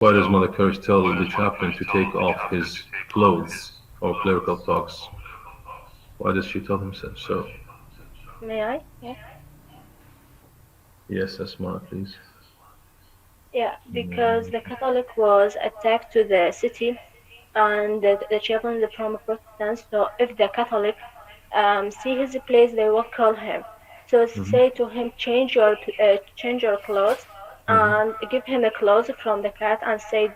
Why does Mother Courage tell the chaplain to take off his clothes for clerical talks? Why does she tell him so? May I? Yeah. Yes, Asma, please. Yeah, because the Catholic was attacked to the city, and the chaplain is from a Protestant. So if the Catholic see his place, they will call him. So say to him, change your clothes, and give him a clothes from the cat, and say,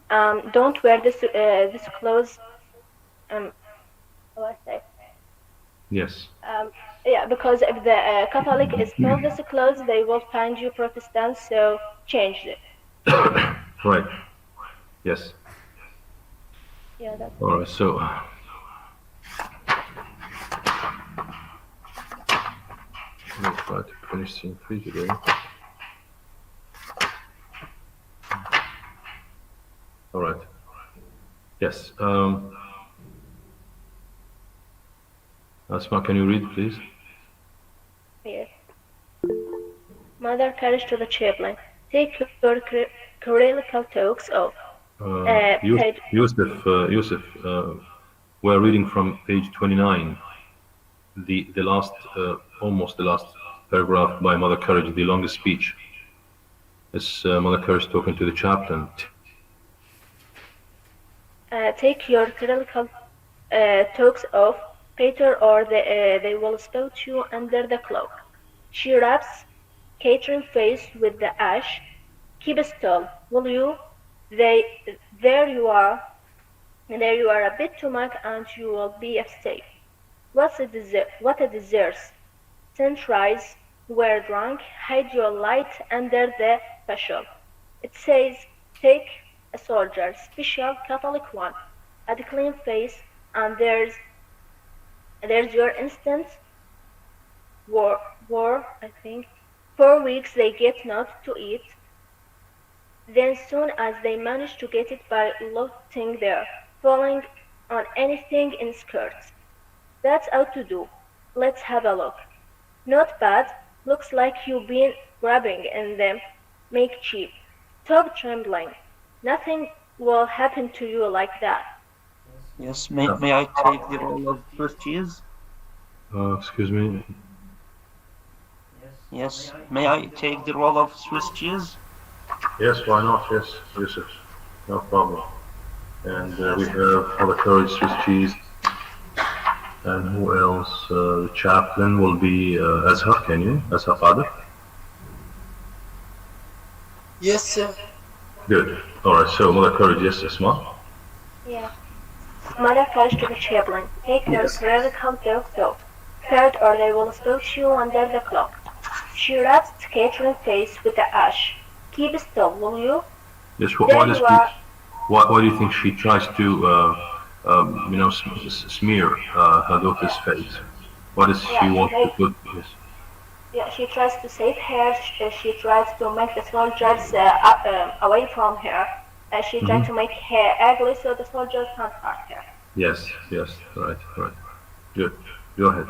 don't wear this clothes. What I say? Yes. Yeah, because if the Catholic is told this clothes, they will find you Protestant, so change it. Right. Yes. Yeah, that's all right. So let me try to finish scene 3 today. All right. Yes. Asma, can you read, please? Yes. Mother Courage to the chaplain. Take your clerical talks off. Yusuf, we're reading from page 29, the last, almost the last paragraph by Mother Courage, the longest speech. It's Mother Courage talking to the chaplain. Take your clerical talks off, Peter, or they will spout you under the cloak. She wraps Catherine's face with the ash. Keep still, will you? There you are a bit too much, and you will be safe. What a deserts. Sunrise, we're drunk, hide your light under the bushel. It says, take a soldier, special Catholic one, a clean face, and there's your instant war, I think. 4 weeks they get not to eat. Then soon as they manage to get it by looting there, falling on anything in skirts. That's out to do. Let's have a look. Not bad. Looks like you've been grabbing in them. Make cheap. Stop trembling. Nothing will happen to you like that. Yes, may I take the role of Swiss cheese? Excuse me? Yes, may I take the role of Swiss cheese? Yes, why not? Yes, Yusuf. No problem. And we have Mother Courage, Swiss cheese. And who else? The chaplain will be Azhar, can you? Azhar Father? Yes, sir. Good. Alright, so Mother Courage, yes, Asma? Yeah. Mother Courage to the chaplain. Take your clerical talks off. Third, or they will spout you under the cloak. She wraps Catherine's face with the ash. Keep still, will you? Yes, why do you think she tries to, smear her daughter's face? What does she want to put? Yes. Yeah, she tries to save her. She tries to make the soldiers away from her. She tries to make her ugly so the soldiers can't hurt her. Yes, right. Good. Go ahead.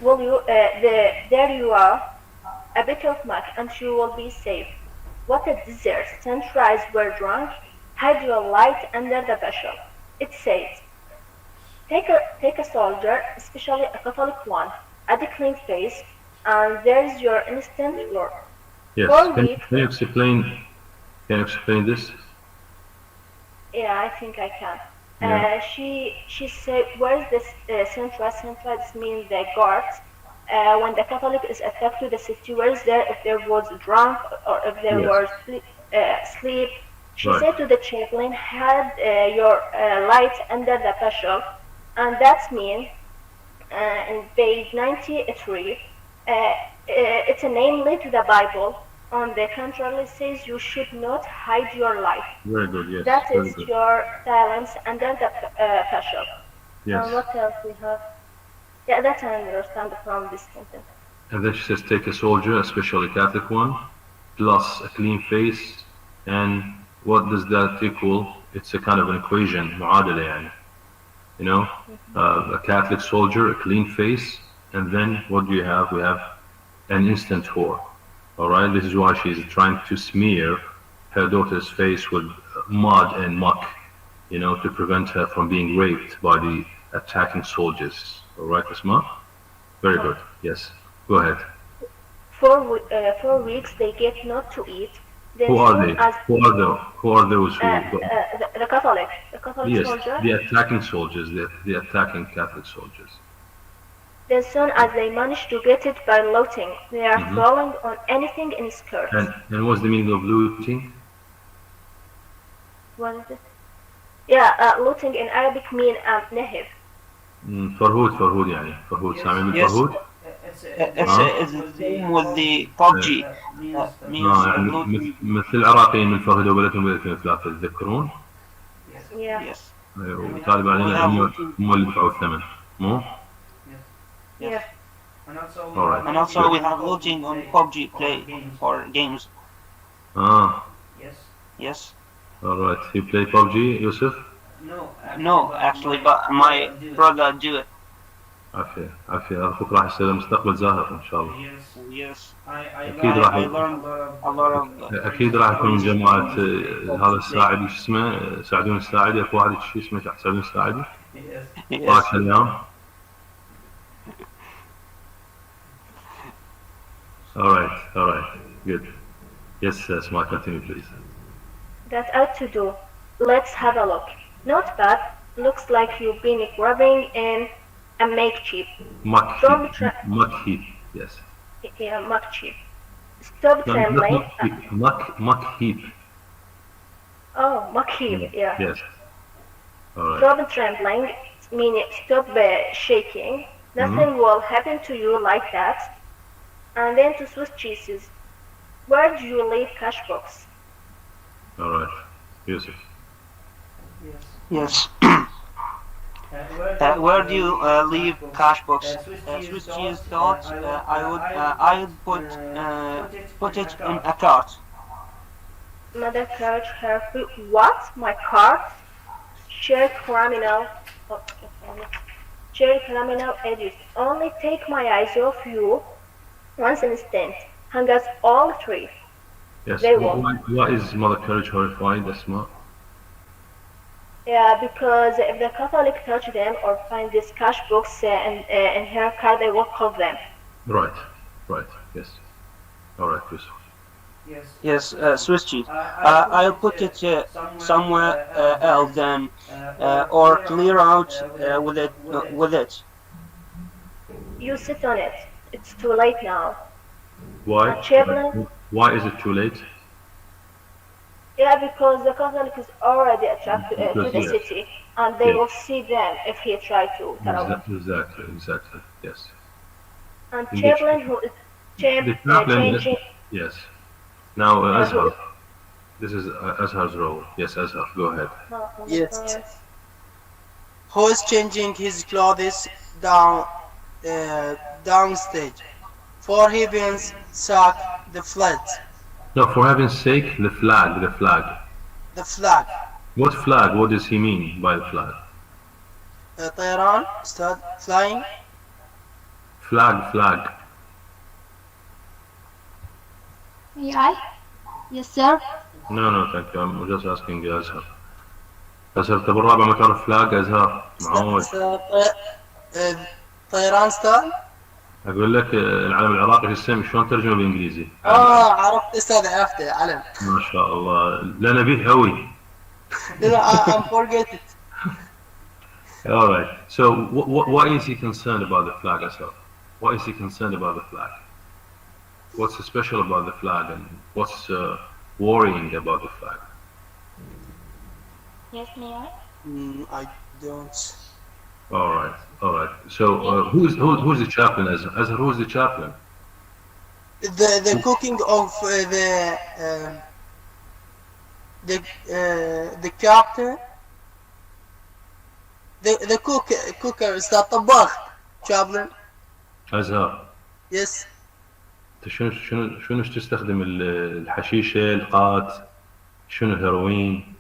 Will you? There you are, a bit of muck, and you will be safe. What a desert! Sunrise, we're drunk. Hide your light under the bushel. It says, take a soldier, especially a Catholic one, a clean face, and there's your instant war. Yes. Can you explain this? Yeah, I think I can. Yeah. She said, where's this central? Central means the guards. When the Catholic is attacked to the city, where's there if there was drunk or if there was sleep? She said to the chaplain, had your light under the bushel, and that means in page 93, it's a namely to the Bible. On the contrary, says you should not hide your life. Very good, yes. That is your silence under the bushel. Yes. And what else we have? Yeah, that I understand from this sentence. And then she says, take a soldier, especially a Catholic one, plus a clean face, and what does that equal? It's a kind of an equation, معادلة يعني. You know, a Catholic soldier, a clean face, and then what do you have? We have an instant whore. All right, this is why she's trying to smear her daughter's face with mud and muck, you know, to prevent her from being raped by the attacking soldiers. All right, Asma? Very good. Yes, go ahead. 4 weeks they get not to eat. Then Who are soon they? as Who are those who? the Catholic Yes, soldier. the attacking soldiers, the attacking Catholic soldiers. Then soon as they manage to get it by looting, they are falling on anything in skirts. And what's the meaning of looting? What is it? Yeah, looting in Arabic mean نهب. فرهود يعني فرهود سامعين بالفرهود؟ It's the same with the PUBG. يعني مثل العراقيين من فرهدوا بلدهم بلدهم ثلاثة تذكرون؟ Yeah. Yes. وبالتالي بعدين هم اللي دفعوا الثمن مو؟ Yeah. Alright. And also we have looting on PUBG play for games. Yes. Alright. You play PUBG, Yusuf? No, actually, but my brother do it. عافية أخوك راح يصير مستقبل زاهر إن شاء الله. Yes. أكيد راح I learned a lot of. أكيد راح يكون من جماعة هذا الساعدي شو اسمه ساعدون الساعدي أكو واحد شو اسمه ساعدون الساعدي. Yes. اليوم. Alright, good. Yes, Smart, continue please. That ought to do. Let's have a look. Not bad. Looks like you've been grabbing in a make cheap. Muck heap, yes. Yeah, muck cheap. Stop trembling. Muck heap. Oh, muck heap, yeah. Yes. Alright. Stop trembling, meaning stop shaking. Nothing will happen to you like that. And then to Swiss cheeses. Where do you leave cash box? Alright. Yusuf. Yes. Where do you leave cash box? Swiss cheese thought I would put it in a cart. Mother cart her what? My cart? Share criminal. Share criminal edges. Only take my eyes off you. Once instant, hung us all three. Yes. They won't. Why is Mother Courage horrified, Asma? Yeah, because if the Catholic touch them or find this cash box in her car, they will call them. Right. Yes. Alright, Yusuf. Yes, Swiss cheese. I'll put it somewhere else then, or clear out with it. You sit on it. It's too late now. Why? Chaplain? Why is it too late? Yeah, because the Catholic is already attracted to the Yes. city, and they Yes. will see them if he try to. Exactly. Yes. And The chaplain who is The chaplain. changing. Yes. Now Azhar. This is Azhar's role. Yes, Azhar. Go ahead. Yes. Who is changing his clothes downstage? For heaven's sake, the flag. No, for heaven's sake, the flag. The flag. What flag? What does he mean by the flag? طيران أستاذ flying. Flag. May I? Yes, sir. No, thank you. I'm just asking Azhar. Azhar, طب الرابع ما تعرف flag Azhar؟ معود. طيران أستاذ. أقول لك العلم العراقي في السماء شلون ترجمه بالإنجليزي؟ عرفت أستاذ عرفته علم. ما شاء الله. لا نبيه هوي. I'm forget it. All right. So, why is he concerned about the flag, Azhar? Why is he concerned about the flag? What's special about the flag, and what's worrying about the flag? Yes, may I? I don't. All right. So, who's the chaplain, Azhar? Who's the chaplain? The cooking of the captain. The cooker is the طباخ chaplain. أزهار. Yes. شنو تستخدم الحشيشة القات شنو هيروين؟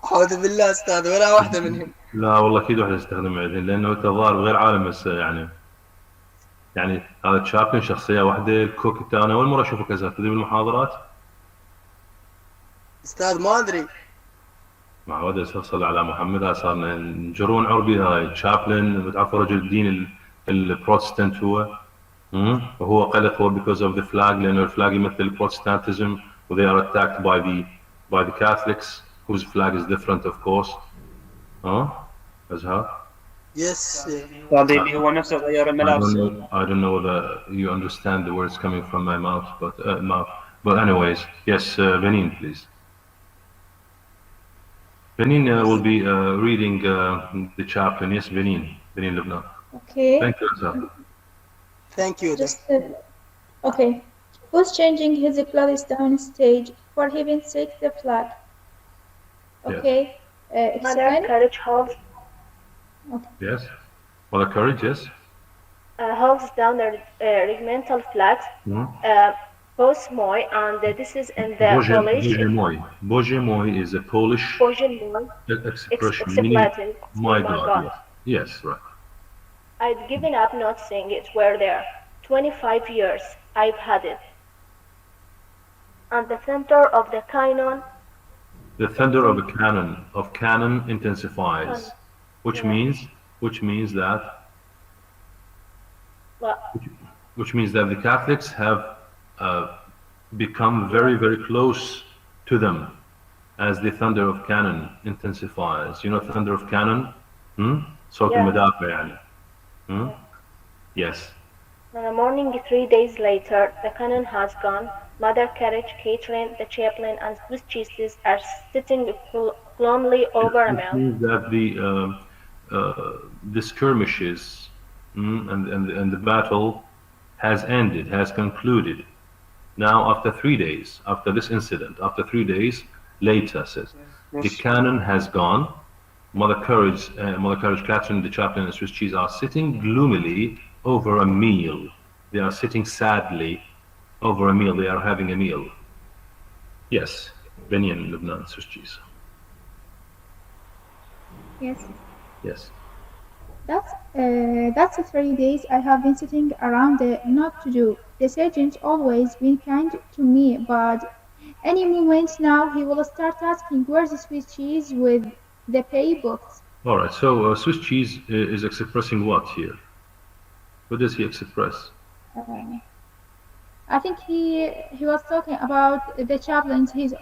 أعوذ بالله أستاذ ولا واحدة منهم. لا والله أكيد واحدة تستخدم عندهم لأنه الظاهر غير عالم بس يعني. يعني هذا تشابلن شخصية واحدة. الكوك أنا أول مرة أشوفه كذا تدري بالمحاضرات. استاذ ما ادري. مع ود صلى على محمد. هاي صارنا نجرون عربي. هاي تشابلن بتعرفوا رجل الدين البروتستانت هو. وهو قلق هو because of the flag لأنه الفلاج يمثل البروتستانتزم و they are attacked by the Catholics whose flag is different of course. أزهر. Yes. صديقي هو نفسه غير الملابس. I don't know whether you understand the words coming from my mouth, but anyways, yes, Benin, please. Benin will be reading the chaplain. Yes, Benin, Lebanon. Okay. Thank you, sir. Thank you. Just okay. Who's changing his clothes down stage? For heaven's sake, the flag. Okay. Mother Explain. Courage holds Yes. Mother Courage, yes. holds down the regimental flags. Both Moy, and this is in the Polish. Boże is a Polish expression meaning my God. Yes, right. I'd given up not seeing it. Were there 25 years I've had it. And the center of the canon. The thunder of a cannon intensifies, which means that the Catholics have become very, very close to them as the thunder of cannon intensifies. You know thunder of cannon? صوت المدافع يعني. Yes. In the morning 3 days later, the cannon has gone. Mother Courage, Caitlin, the chaplain, and Swiss cheeses are sitting calmly over a meal. That the skirmishes and the battle has ended, has concluded. Now, after 3 days, after this incident, after 3 days later, says the cannon has gone. Mother Courage, Catherine, the chaplain, and Swiss cheese are sitting gloomily over a meal. They are sitting sadly over a meal. They are having a meal. Yes, Benin, Lebanon, Swiss cheese. Yes. Yes. That's 3 days I have been sitting around not to do. The sergeant's always been kind to me, but any moment now he will start asking where's the Swiss cheese with the pay books. All right. So Swiss cheese is expressing what here? What does he express? I think he was talking about the chaplains. He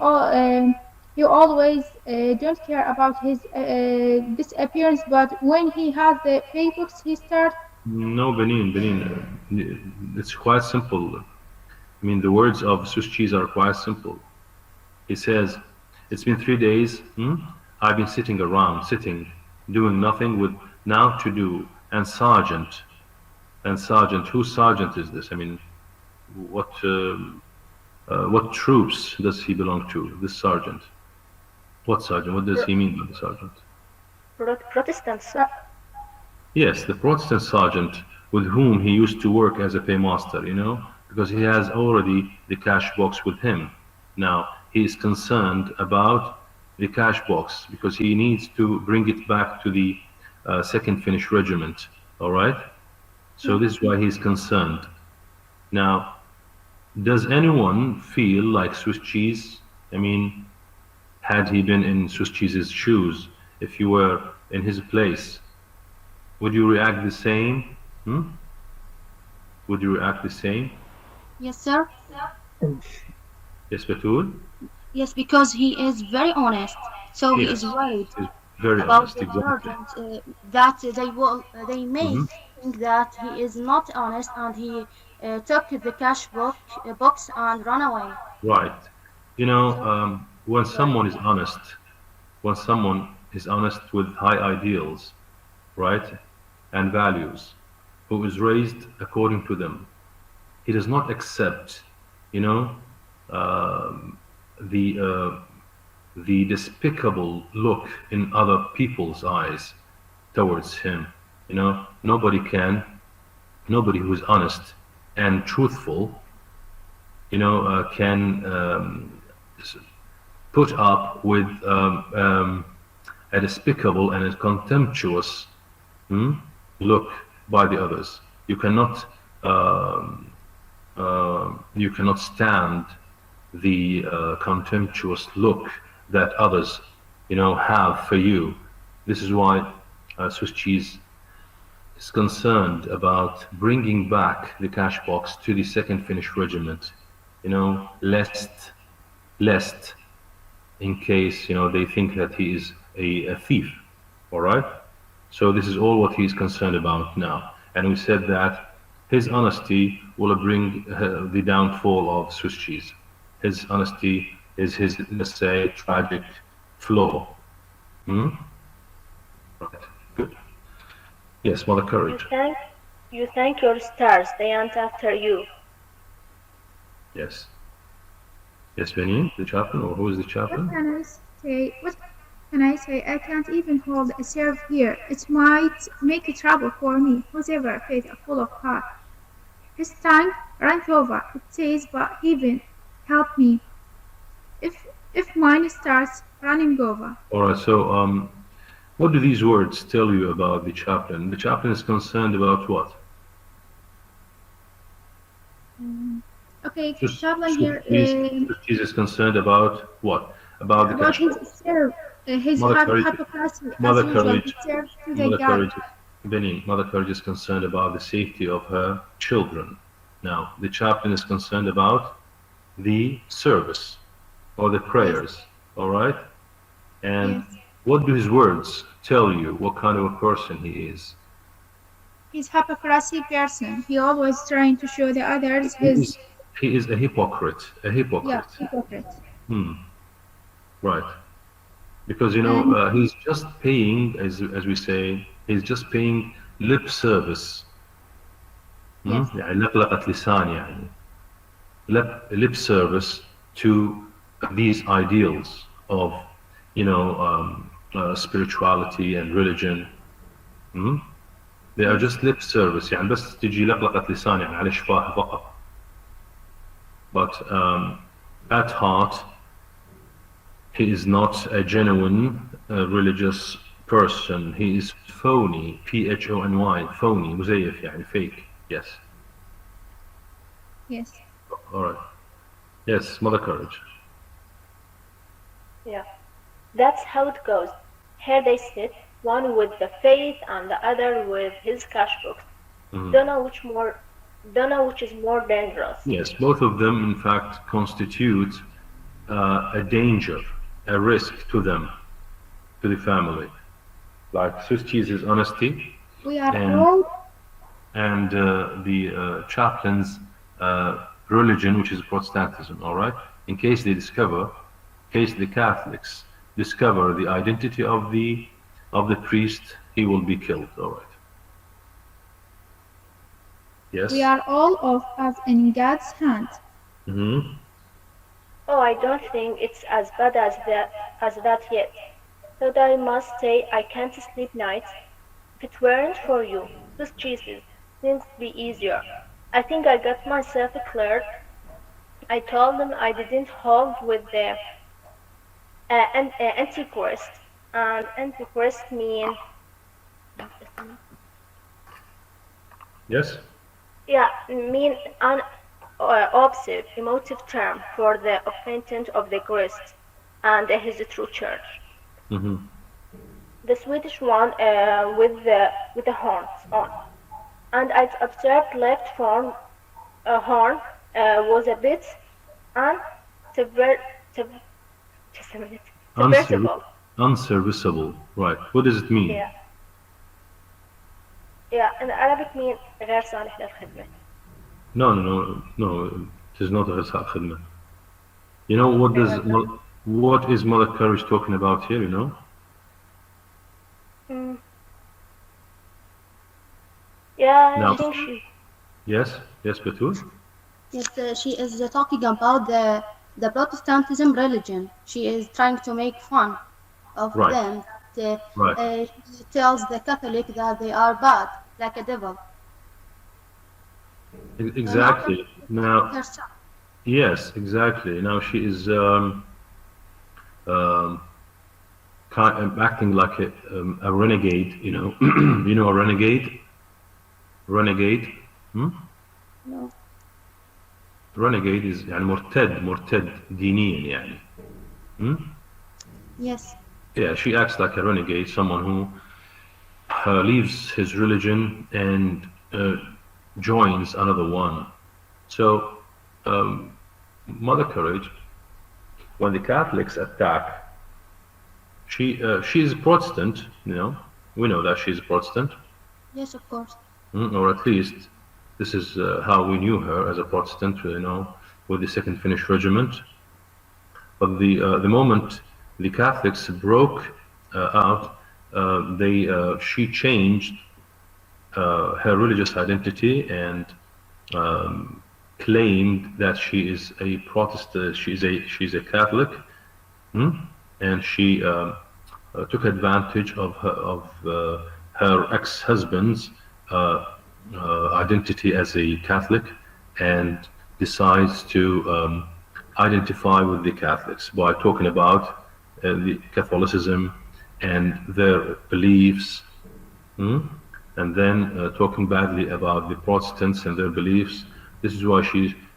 always don't care about his disappearance, but when he has the pay books, he starts. No, Benin. It's quite simple. I mean, the words of Swiss cheese are quite simple. He says, "It's been 3 days. I've been sitting around, doing nothing with now to do. And sergeant, whose sergeant is this? I mean, what troops does he belong to? This sergeant. What sergeant? What does he mean by the sergeant? Protestants. Yes, the Protestant sergeant with whom he used to work as a paymaster, you know, because he has already the cash box with him. Now, he is concerned about the cash box because he needs to bring it back to the 2nd Finnish Regiment, all right? So this is why he's concerned. Now, does anyone feel like Swiss cheese? I mean, had he been in Swiss cheese's shoes, if you were in his place, would you react the same? Would you react the same? Yes, sir. Yes, Batul? Yes, because he is very honest. So he Yes. is worried Very about honest, the exactly. sergeant, that they may think that he is not honest and he took the cash box and ran away. Right. You know, when someone is honest with high ideals, right, and values, who is raised according to them, he does not accept, you know, the despicable look in other people's eyes towards him. You know, nobody who is honest and truthful, you know, can put up with a despicable and a contemptuous look by the others. You cannot you cannot stand the contemptuous look that others, have for you. This is why Swiss cheese is concerned about bringing back the cash box to the second Finnish regiment, lest in case, they think that he is a thief, all right? So this is all what he's concerned about now. And we said that his honesty will bring the downfall of Swiss cheese. His honesty is his, let's say, tragic flaw. Right, good. Yes, Mother Courage. You thank your stars, they aren't after you. Yes. Yes, Benin, the chaplain, or who is the chaplain? What can I say? I can't even hold a serve here. It might make trouble for me. Whoever fed a full of heart. His tongue runs over. It says, but heaven, help me. If mine starts running over. All right. So, what do these words tell you about the chaplain? The chaplain is concerned about what? Okay, the chaplain here is concerned about what? About the about his serve. His hypocrisy. Mother Courage. Benin, Mother Courage is concerned about the safety of her children. Now, the chaplain is concerned about the service or the prayers, all right? And what do his words tell you? What kind of a person he is? He's a hypocrisy person. He always trying to show the others his... He is a hypocrite. A hypocrite. Yeah, hypocrite. Right. Because, he's just paying, as we say, he's just paying lip service. يعني لقلقة لسان يعني. Lip service to these ideals of, spirituality and religion. They are just lip service. يعني بس تجي لقلقة لسان يعني على شفاه فقط. But at heart, he is not a genuine religious person. He is phony, P-H-O-N-Y, phony, مزيف يعني fake. Yes. Yes. All right. Yes, Mother Courage. Yeah, that's how it goes. Here they sit, one with the faith and the other with his cash box. Don't know which is more dangerous. Yes, both of them, in fact, constitute a danger, a risk to them, to the family. Like Swiss cheese's honesty. We are all. And the chaplain's religion, which is Protestantism, all right? In case the Catholics discover the identity of the priest, he will be killed, all right? Yes? We are all of us in God's hand. Oh, I don't think it's as bad as that yet. But I must say I can't sleep nights. If it weren't for you, Swiss cheeses, things would be easier. I think I got myself cleared. I told them I didn't hold with the antichrist, and antichrist mean. Yes. Yeah, mean an opposite emotive term for the offendant of the Christ and his true church. The Swedish one with the horns on, and I observed left horn was a bit unserviceable. Right. What does it mean? Yeah, in Arabic mean غير صالح للخدمة. No. It is not غير صالح للخدمة. What is Mother Courage talking about here? Yeah, No. I think she. Yes, Batul. Yes, she is talking about the Protestantism religion. She is trying to make fun of them. She tells the Catholic that they are bad, like a devil. Exactly. Now, yes, exactly. Now she is acting like a renegade. A renegade. Renegade. No. renegade is يعني مرتد دينيا يعني. Yes. Yeah, she acts like a renegade, someone who leaves his religion and joins another one. So, Mother Courage, when the Catholics attack, she's Protestant, you know. We know that she's Protestant. Yes, of course. Or at least this is how we knew her, as a Protestant, you know, with the 2nd Finnish Regiment. But the moment the Catholics broke out, she changed her religious identity and claimed that she is a Protestant, she's a Catholic, and she took advantage of her ex-husband's identity as a Catholic, and decides to identify with the Catholics by talking about the Catholicism and their beliefs, and then talking badly about the Protestants and their beliefs. This is why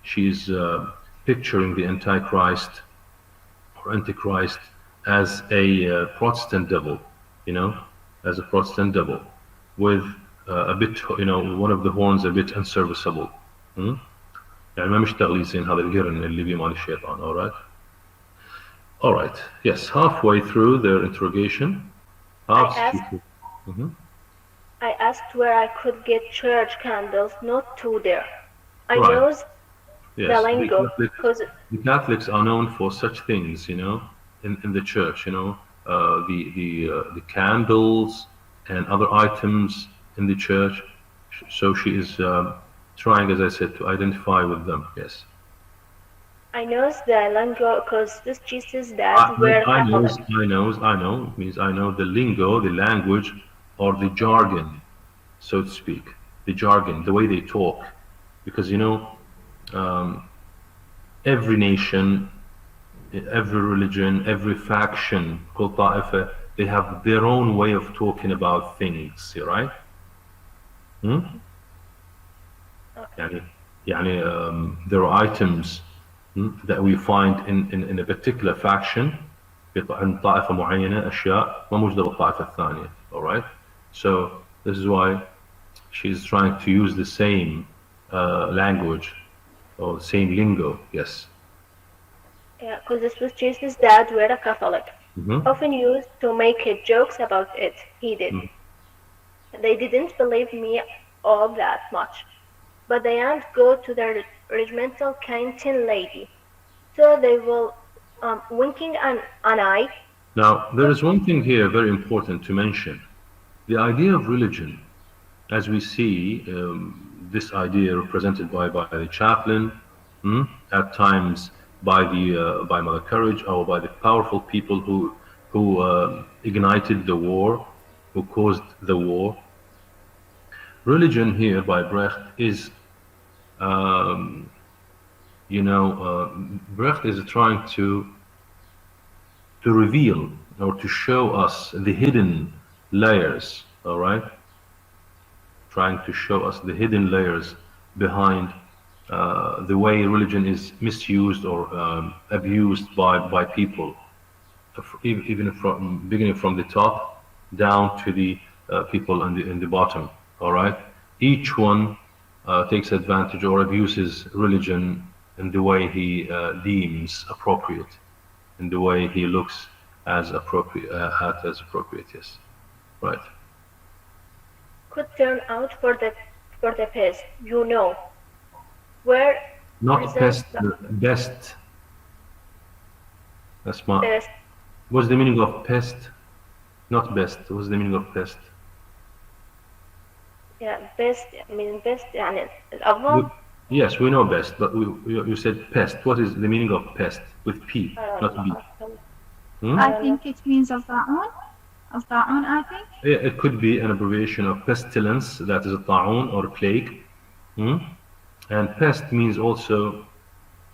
she's picturing the Antichrist or Antichrist as a Protestant devil, you know, as a Protestant devil with a bit, you know, one of the horns a bit unserviceable. يعني ما مشتغل يصير هذا القرن اللي بيه مال الشيطان. All right. Yes, halfway through their interrogation, I asked where I could get church candles, not two there. I Right. knows yes, the lingo, because the Catholics are known for such things, you know, in the church, you know, the candles and other items in the church. So she is trying, as I said, to identify with them. Yes. I knows the lingo because this Jesus that were I know means I know the lingo, the language, or the jargon, so to speak, the jargon, the way they talk, because you know, every nation, every religion, every faction, كل طائفة, they have their own way of talking about things, right? يعني there are items that we find in a particular faction عند طائفة معينة أشياء ما موجودة بالطائفة الثانية. All right, so this is why she's trying to use the same language or the same lingo. Yes. Yeah, because this was Jesus' dad were a Catholic. Often used to make jokes about it. He did. They didn't believe me all that much, but they ain't go to the regimental canteen lady, so they will winking an eye. Now there is one thing here very important to mention: the idea of religion, as we see this idea represented by the chaplain, at times by Mother Courage, or by the powerful people who ignited the war, who caused the war. Religion here by Brecht is, Brecht is trying to reveal or to show us the hidden layers. All right, trying to show us the hidden layers behind the way religion is misused or abused by people, even from beginning from the top down to the people in the bottom. All right, each one takes advantage or abuses religion in the way he deems appropriate, in the way he looks as appropriate, Yes, right. Could turn out for the pest, you know. Where not pest, best. That's my. best. What's the meaning of pest? Not best. What's the meaning of pest? Yeah, best. I mean best. يعني الأفضل. Yes, we know best, but you said pest. What is the meaning of pest with P, not B? I think it means الطاعون. الطاعون, I think. Yeah, it could be an abbreviation of pestilence, that is a طاعون or plague. And pest means also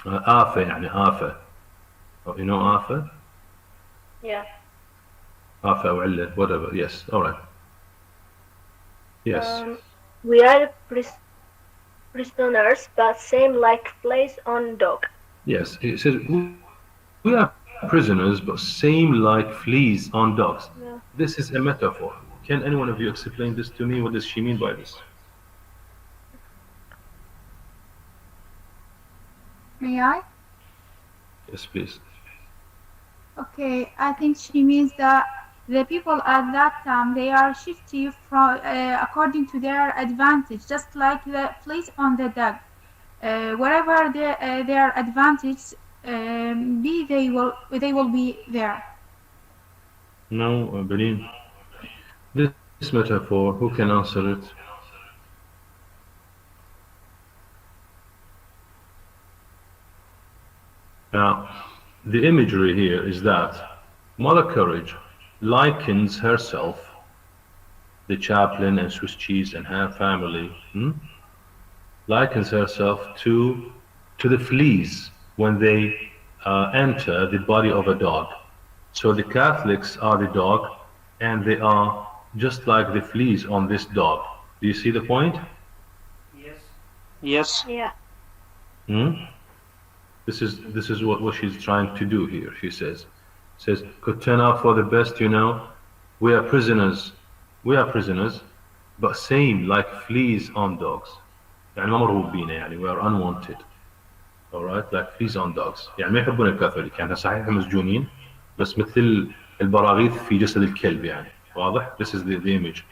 آفة, يعني آفة. You know آفة? Yeah. آفة أو علة, whatever. Yes, all right. Yes. We are prisoners, but same like flies on dog. Yes, it says we are prisoners, but same like fleas on dogs. Yeah. This is a metaphor. Can any one of you explain this to me? What does she mean by this? May I? Yes, please. Okay, I think she means that the people at that time, they are shifty from according to their advantage, just like the fleas on the dog. Wherever their advantage be, they will be there. No, Benin. This metaphor, who can answer it? Now, the imagery here is that Mother Courage likens herself, the chaplain and Swiss cheese and her family, likens herself to the fleas when they enter the body of a dog. So the Catholics are the dog, and they are just like the fleas on this dog. Do you see the point? Yes. Yeah. This is what she's trying to do here. She says could turn out for the best, you know. We are prisoners, but same like fleas on dogs. يعني ما مرغوب بينا يعني we are unwanted. Alright, like fleas on dogs. يعني ما يحبون الكاثوليك، يعني صحيح مسجونين بس مثل البراغيث في جسد الكلب يعني. واضح؟ This is the image.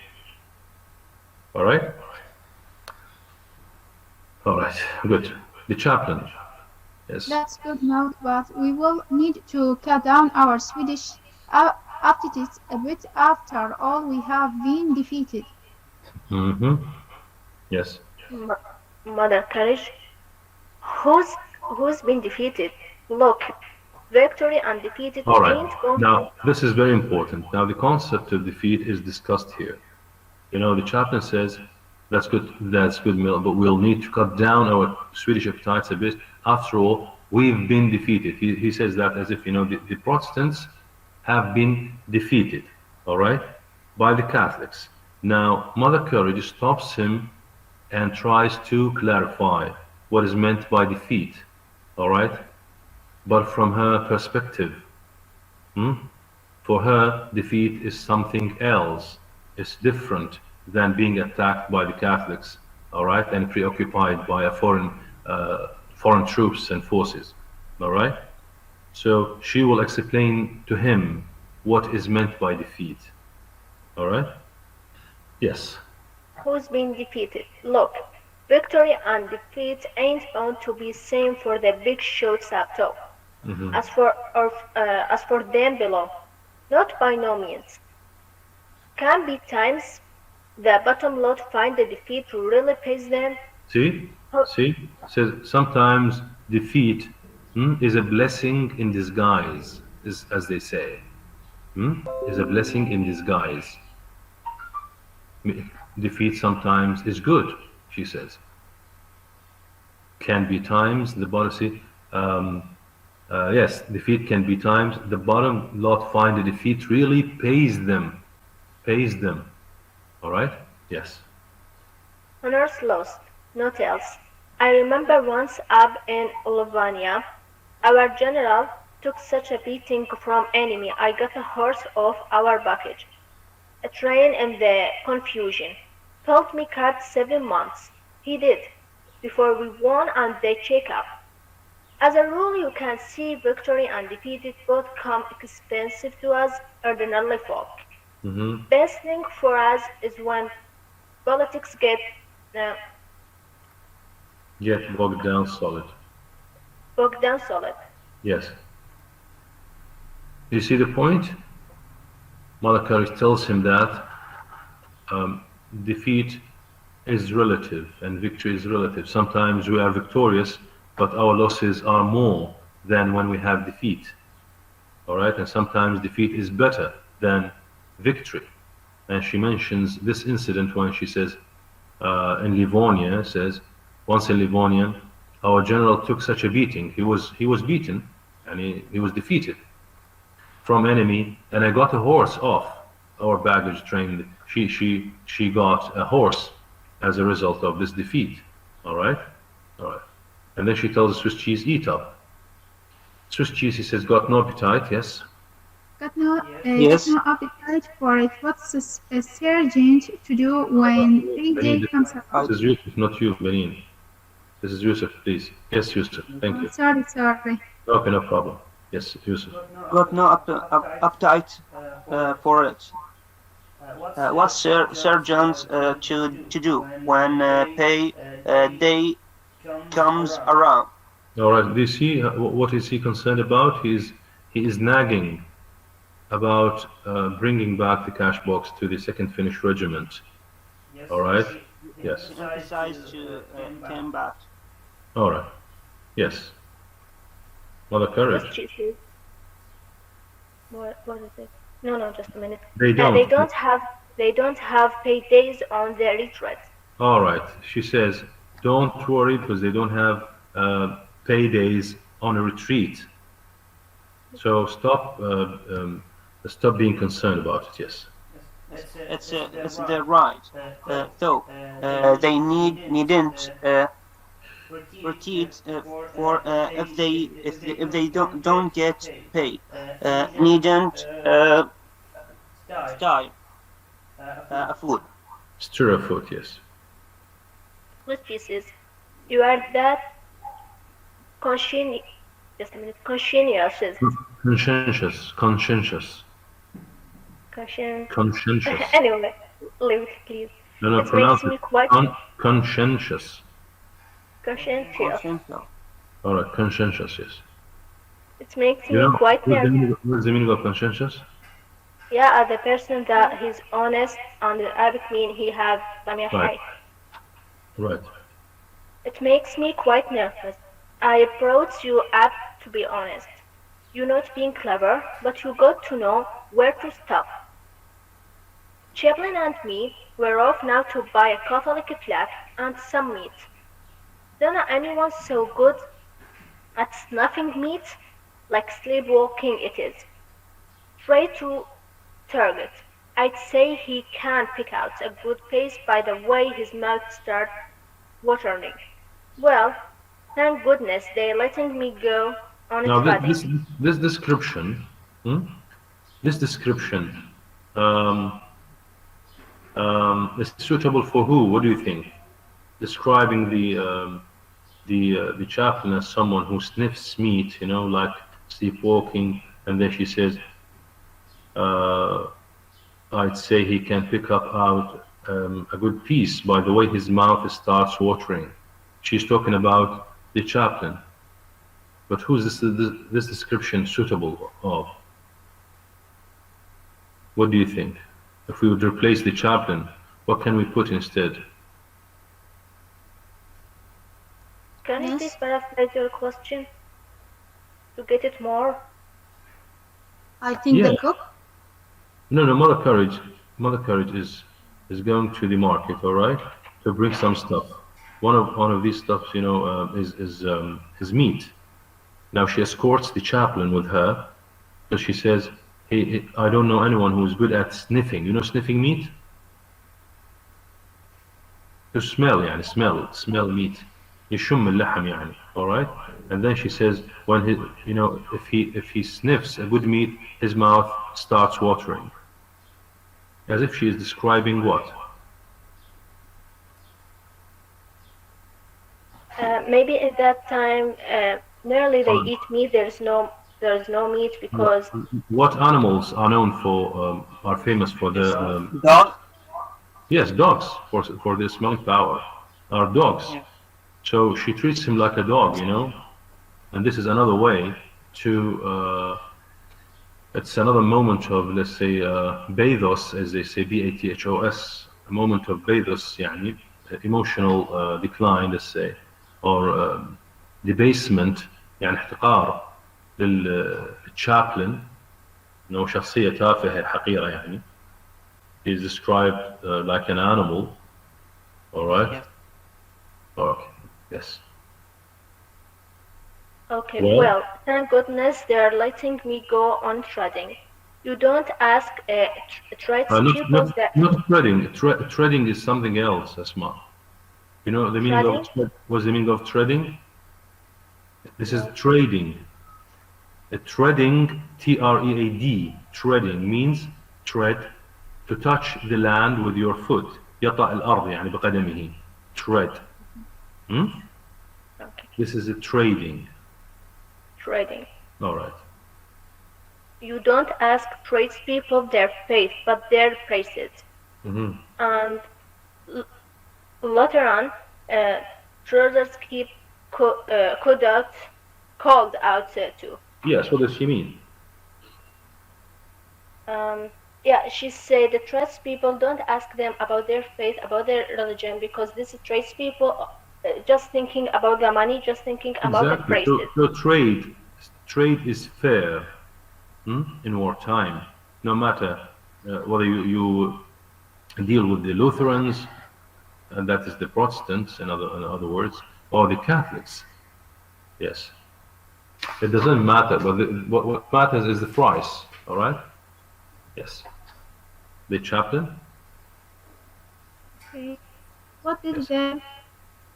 Alright? Alright, good. The chaplain. Yes. That's good note, but we will need to cut down our Swedish aptitudes a bit. After all, we have been defeated. Yes. Mother Courage, who's been defeated? Look, victory and defeated. All right. Now, this is very important. Now, the concept of defeat is discussed here. You know, the chaplain says, that's good, Mill, but we'll need to cut down our Swedish appetites a bit. After all, we've been defeated. He says that as if, you know, the Protestants have been defeated, all right, by the Catholics. Now, Mother Courage stops him and tries to clarify what is meant by defeat, all right, but from her perspective. For her, defeat is something else. It's different than being attacked by the Catholics, all right, and preoccupied by a foreign troops and forces, all right? So she will explain to him what is meant by defeat, all right? Yes. Who's been defeated? Look, victory and defeat ain't bound to be same for the big shots up top. As for them below, not by no means. Can be times the bottom lot find the defeat really pays them. See? Says sometimes defeat is a blessing in disguise, as they say. Is a blessing in disguise. Defeat sometimes is good, she says. Can be times the bottom. Yes, defeat can be times the bottom lot find the defeat really pays them. All right? Yes. Honors lost, not else. I remember once up in Olivania, our general took such a beating from enemy. I got a horse off our baggage. A train in the confusion. Told me cut 7 months. He did, before we won and they check up. As a rule, you can see victory and defeat both come expensive to us ordinary folk. Best thing for us is when politics get bogged down solid. Yes. You see the point? Mother Courage tells him that defeat is relative and victory is relative. Sometimes we are victorious, but our losses are more than when we have defeat. All right, and sometimes defeat is better than victory. And she mentions this incident when she says, in Livonia, says, once in Livonia, our general took such a beating. He was beaten, and he was defeated from enemy. And I got a horse off our baggage train. She got a horse as a result of this defeat. All right. And then she tells the Swiss cheese, eat up. Swiss cheese, he says, got no appetite. Yes. Got no Yes. appetite for it. What's a sergeant to do when payday Benin, comes around? this is Yusuf, not you, Benin. This is Yusuf, please. Yes, Yusuf. Thank you. Sorry. Okay, no problem. Yes, Yusuf. Got no appetite for it. What's sergeant to do when payday comes around? All right. Do you see what is he concerned about? He is nagging about bringing back the cash box to the 2nd Finnish Regiment. All right. Yes. He emphasized to came back. All right. Yes. Mother Courage. What is it? No, just a minute. They don't. They don't have paydays on their retreat. All right. She says, don't worry because they don't have paydays on a retreat. So stop being concerned about it. Yes. It's their right. Though they needn't retreat for if they don't get paid. Needn't stir food. Stir a foot. Yes. Swiss cheese, you are that conscientious. Just a minute. Conscientious. Anyway, leave it, please. No, It pronounce makes me it. quite Conscientious. conscientious. All right, conscientious. Yes. It makes You me know quite nervous. what's the meaning of conscientious? Yeah, the person that he's honest on the Arabic mean he have Right. Right. It makes me quite nervous. I brought you up to be honest. You're not being clever, but you got to know where to stop. Chaplin and me were off now to buy a Catholic flag and some meat. Don't know anyone so good at snuffing meat like sleepwalking it is. Try to target. I'd say he can pick out a good pace by the way his mouth starts watering. Well, thank goodness they're letting me go on it. Now Friday. this description, is suitable for who? What do you think? Describing the chaplain as someone who sniffs meat, like sleepwalking, and then she says, I'd say he can pick up out a good piece by the way his mouth starts watering. She's talking about the chaplain. But who's this description suitable of? What do you think? If we would replace the chaplain, what can we put instead? Can you Yes. please paraphrase your question to get it more? I think Yeah. the cook. No, Mother Courage is going to the market, all right, to bring some stuff. One of these stuffs, is meat. Now she escorts the chaplain with her, because she says, "Hey, I don't know anyone who is good at sniffing. You know, sniffing meat. To smell, smell meat. يشم اللحم يعني, all right." And then she says, when if he sniffs a good meat, his mouth starts watering, as if she is describing what? Maybe at that time, nearly they eat meat. There's no meat because What animals are known for, are famous for the? Dog. Yes, dogs for their smelling power are dogs. Yeah. So she treats him like a dog, and this is another way to. It's another moment of, let's say, bathos, as they say, bathos, a moment of bathos, يعني, emotional decline, let's say, or debasement, يعني احتقار للchaplain, شخصية تافهة حقيرة يعني. He is described like an animal, all right? Yeah. Okay, yes. okay. Well- Well, thank goodness they're letting me go on trading. You don't ask trades people that Not treading. Treading is something else, Asma. You know the meaning of what's the meaning of treading? This is trading. A treading, T-R-E-A-D, treading means tread, to touch the land with your foot. يطأ الأرض يعني بقدمه. Tread. Okay. This is a trading. Trading. All right. You don't ask tradespeople their faith, but their prices. And later on, traders keep called out too. Yes, what does she mean? Yeah, she said the tradespeople don't ask them about their faith, about their religion, because this is tradespeople just thinking about the money, just thinking about the prices. So trade is fair in wartime, no matter whether you deal with the Lutherans, and that is the Protestants, in other words, or the Catholics. Yes, it doesn't matter, but what matters is the price. All right. Yes. The chaplain. Okay. What did the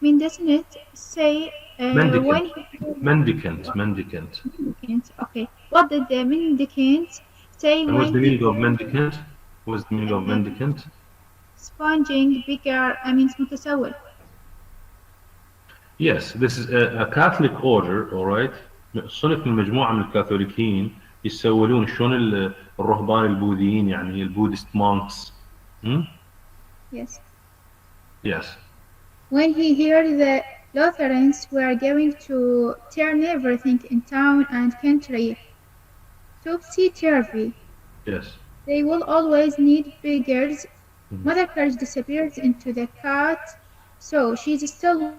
mendicant say when he... Mendicant. Okay. What did the mendicant say when what's the meaning of mendicant? What's the meaning of mendicant? Sponging bigger, means متسول. Yes, this is a Catholic order, all right. صنف من مجموعة من الكاثوليكيين يسولون شلون الرهبان البوذيين يعني البودست monks. Yes. Yes. When he heard the Lutherans were going to turn everything in town and country topsy-turvy. Yes. They will always need beggars. Mother Courage disappears into the cat, so she's still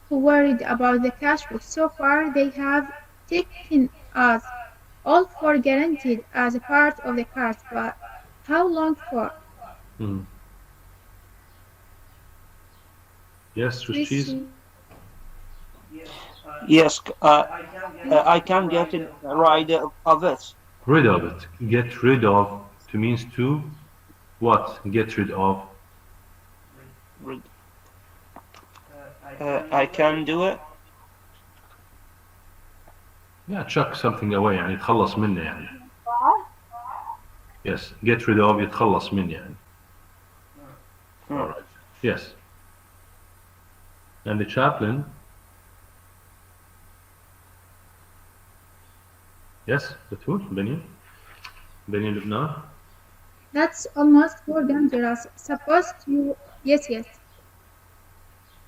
worried about the cash book. So far, they have taken us all for guaranteed as a part of the cart, but how long for? Yes, Swiss cheese. Yes, I can get rid of it. Rid of it. Get rid of means to what? Get rid of. I can do it. Yeah, chuck something away يعني يتخلص منه يعني. Yes, get rid of يتخلص منه يعني. All right. Yes. And the chaplain. Yes, بتقول بني لبنان. That's almost more dangerous. Suppose you... Yes.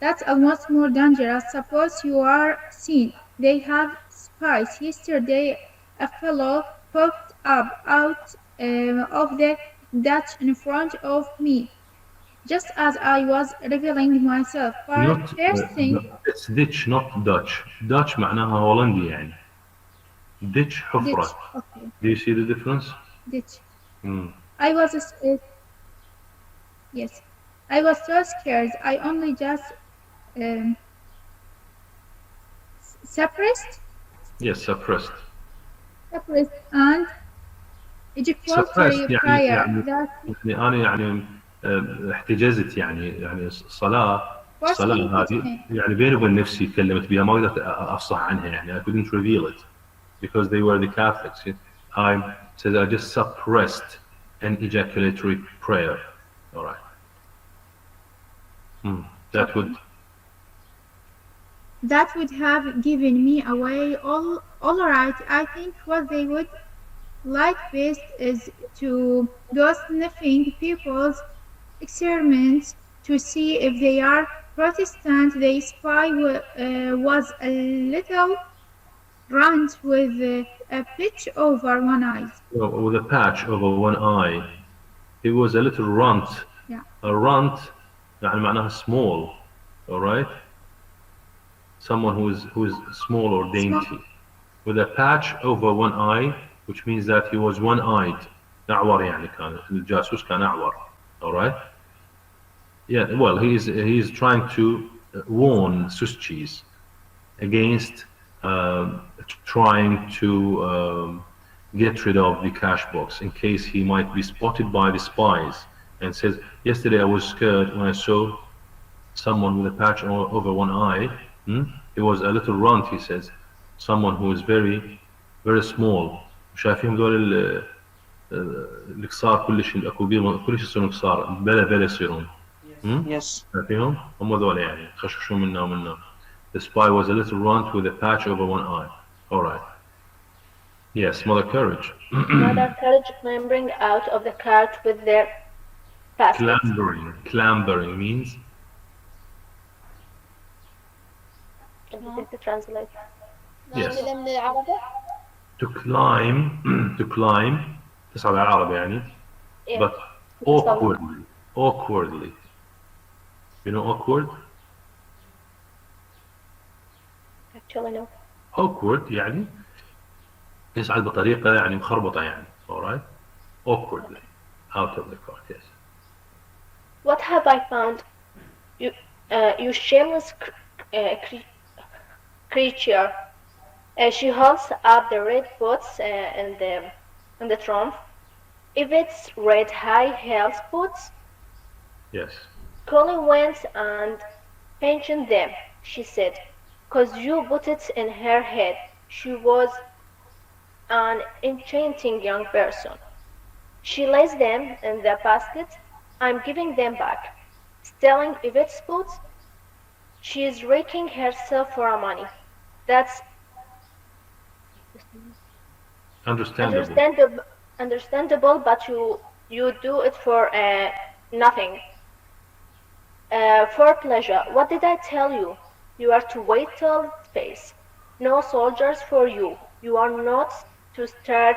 That's almost more dangerous. Suppose you are seen. They have spies. Yesterday, a fellow popped up out of the Dutch in front of me, just as I was revealing myself. First thing... It's ditch, not Dutch. Dutch معناها هولندي يعني. Ditch حفرة. Okay. Do you see the difference? Ditch. I was yes. I was so scared. I only just suppressed. Yes, suppressed. Suppressed and ejaculatory prayer. يعني أنا يعني احتجزت يعني الصلاة هذه يعني بيني وبين نفسي تكلمت بها ما قدرت أفصح عنها يعني I couldn't reveal it because they were the Catholics. I said I just suppressed an ejaculatory prayer. All right. That would have given me away. All right. I think what they would like best is to go sniffing people's experiments to see if they are Protestant. The spy was a little runt with a patch over one eye. With a patch over one eye. He was a little runt. Yeah. A runt يعني معناها small. All right. Someone who is small or dainty. With a patch over one eye, which means that he was one-eyed. أعور يعني كان الجاسوس كان أعور. All right. Yeah. Well, he's trying to warn Swiss cheese against trying to get rid of the cash box in case he might be spotted by the spies and says, yesterday I was scared when I saw someone with a patch over one eye. He was a little runt, he says. Someone who is very, very small. شايفين دول القصار كلش اكو بيهم كلش يصيرون قصار بلا يصيرون. Yes. شايفينهم؟ هم ذول يعني خششوا منا ومنا. The spy was a little runt with a patch over one eye. All right. Yes, Mother Courage. Mother Courage clambering out of the cart with their baskets. Clambering means? To translate. Yes. من العربي؟ To climb تصعد على العربي يعني. Yeah. But awkwardly. You know awkward? Actually no. Awkward يعني يصعد بطريقة يعني مخربطة يعني. Alright? Awkwardly. Out of the cart, yes. What have I found? You shameless creature. She holds up the red boots and the trump. If it's red high heels boots, Yes. Colin went and pensioned them, she said, 'cause you put it in her head. She was an enchanting young person. She lays them in the basket. I'm giving them back. Stealing Yvette's boots? She is raking herself for money. That's understandable, but you do it for nothing. For pleasure. What did I tell you? You are to wait till it pays. No soldiers for you. You are not to start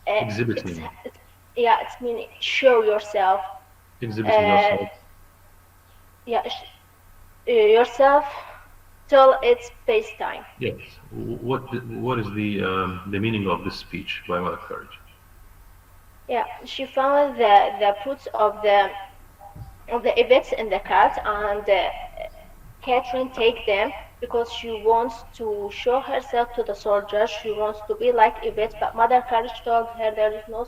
Exhibiting. It's meaning show yourself. Exhibiting yourself. Yourself till it's face time. Yes. What is the meaning of this speech by Mother Courage? Yeah, she found the boots of the Yvettes in the cart, and Catherine take them because she wants to show herself to the soldiers. She wants to be like Yvette, but Mother Courage told her there is no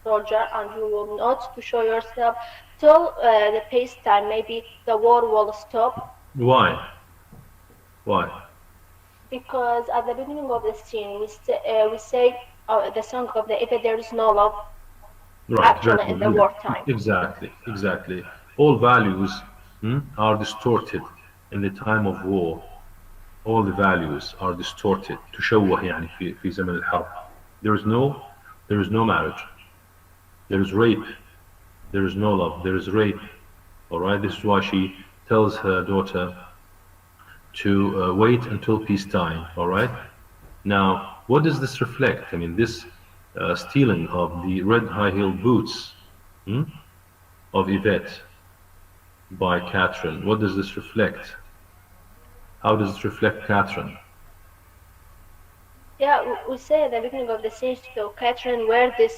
soldier and you will not to show yourself till the peace time. Maybe the war will stop. Why? Because at the beginning of the scene we say the song of the Yvette, there is no love. Right. Actually, in the wartime. Exactly. All values are distorted in the time of war. All the values are distorted. تشوه يعني في زمن الحرب. There is no marriage. There is rape. There is no love. There is rape. All right. This is why she tells her daughter to wait until peacetime. All right. Now, what does this reflect? I mean, this stealing of the red high-heeled boots of Yvette by Catherine. What does this reflect? How does it reflect Catherine? Yeah, we say at the beginning of the scene, so Catherine wear the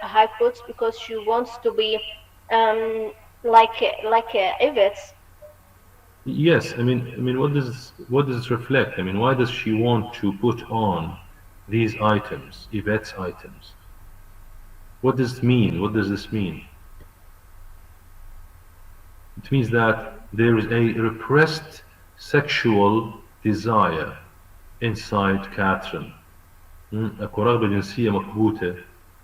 high boots because she wants to be like Yvette. Yes, I mean, what does it reflect? I mean, why does she want to put on these items, Yvette's items? What does it mean? What does this mean? It means that there is a repressed sexual desire inside Catherine. أكو رغبة جنسية مكبوتة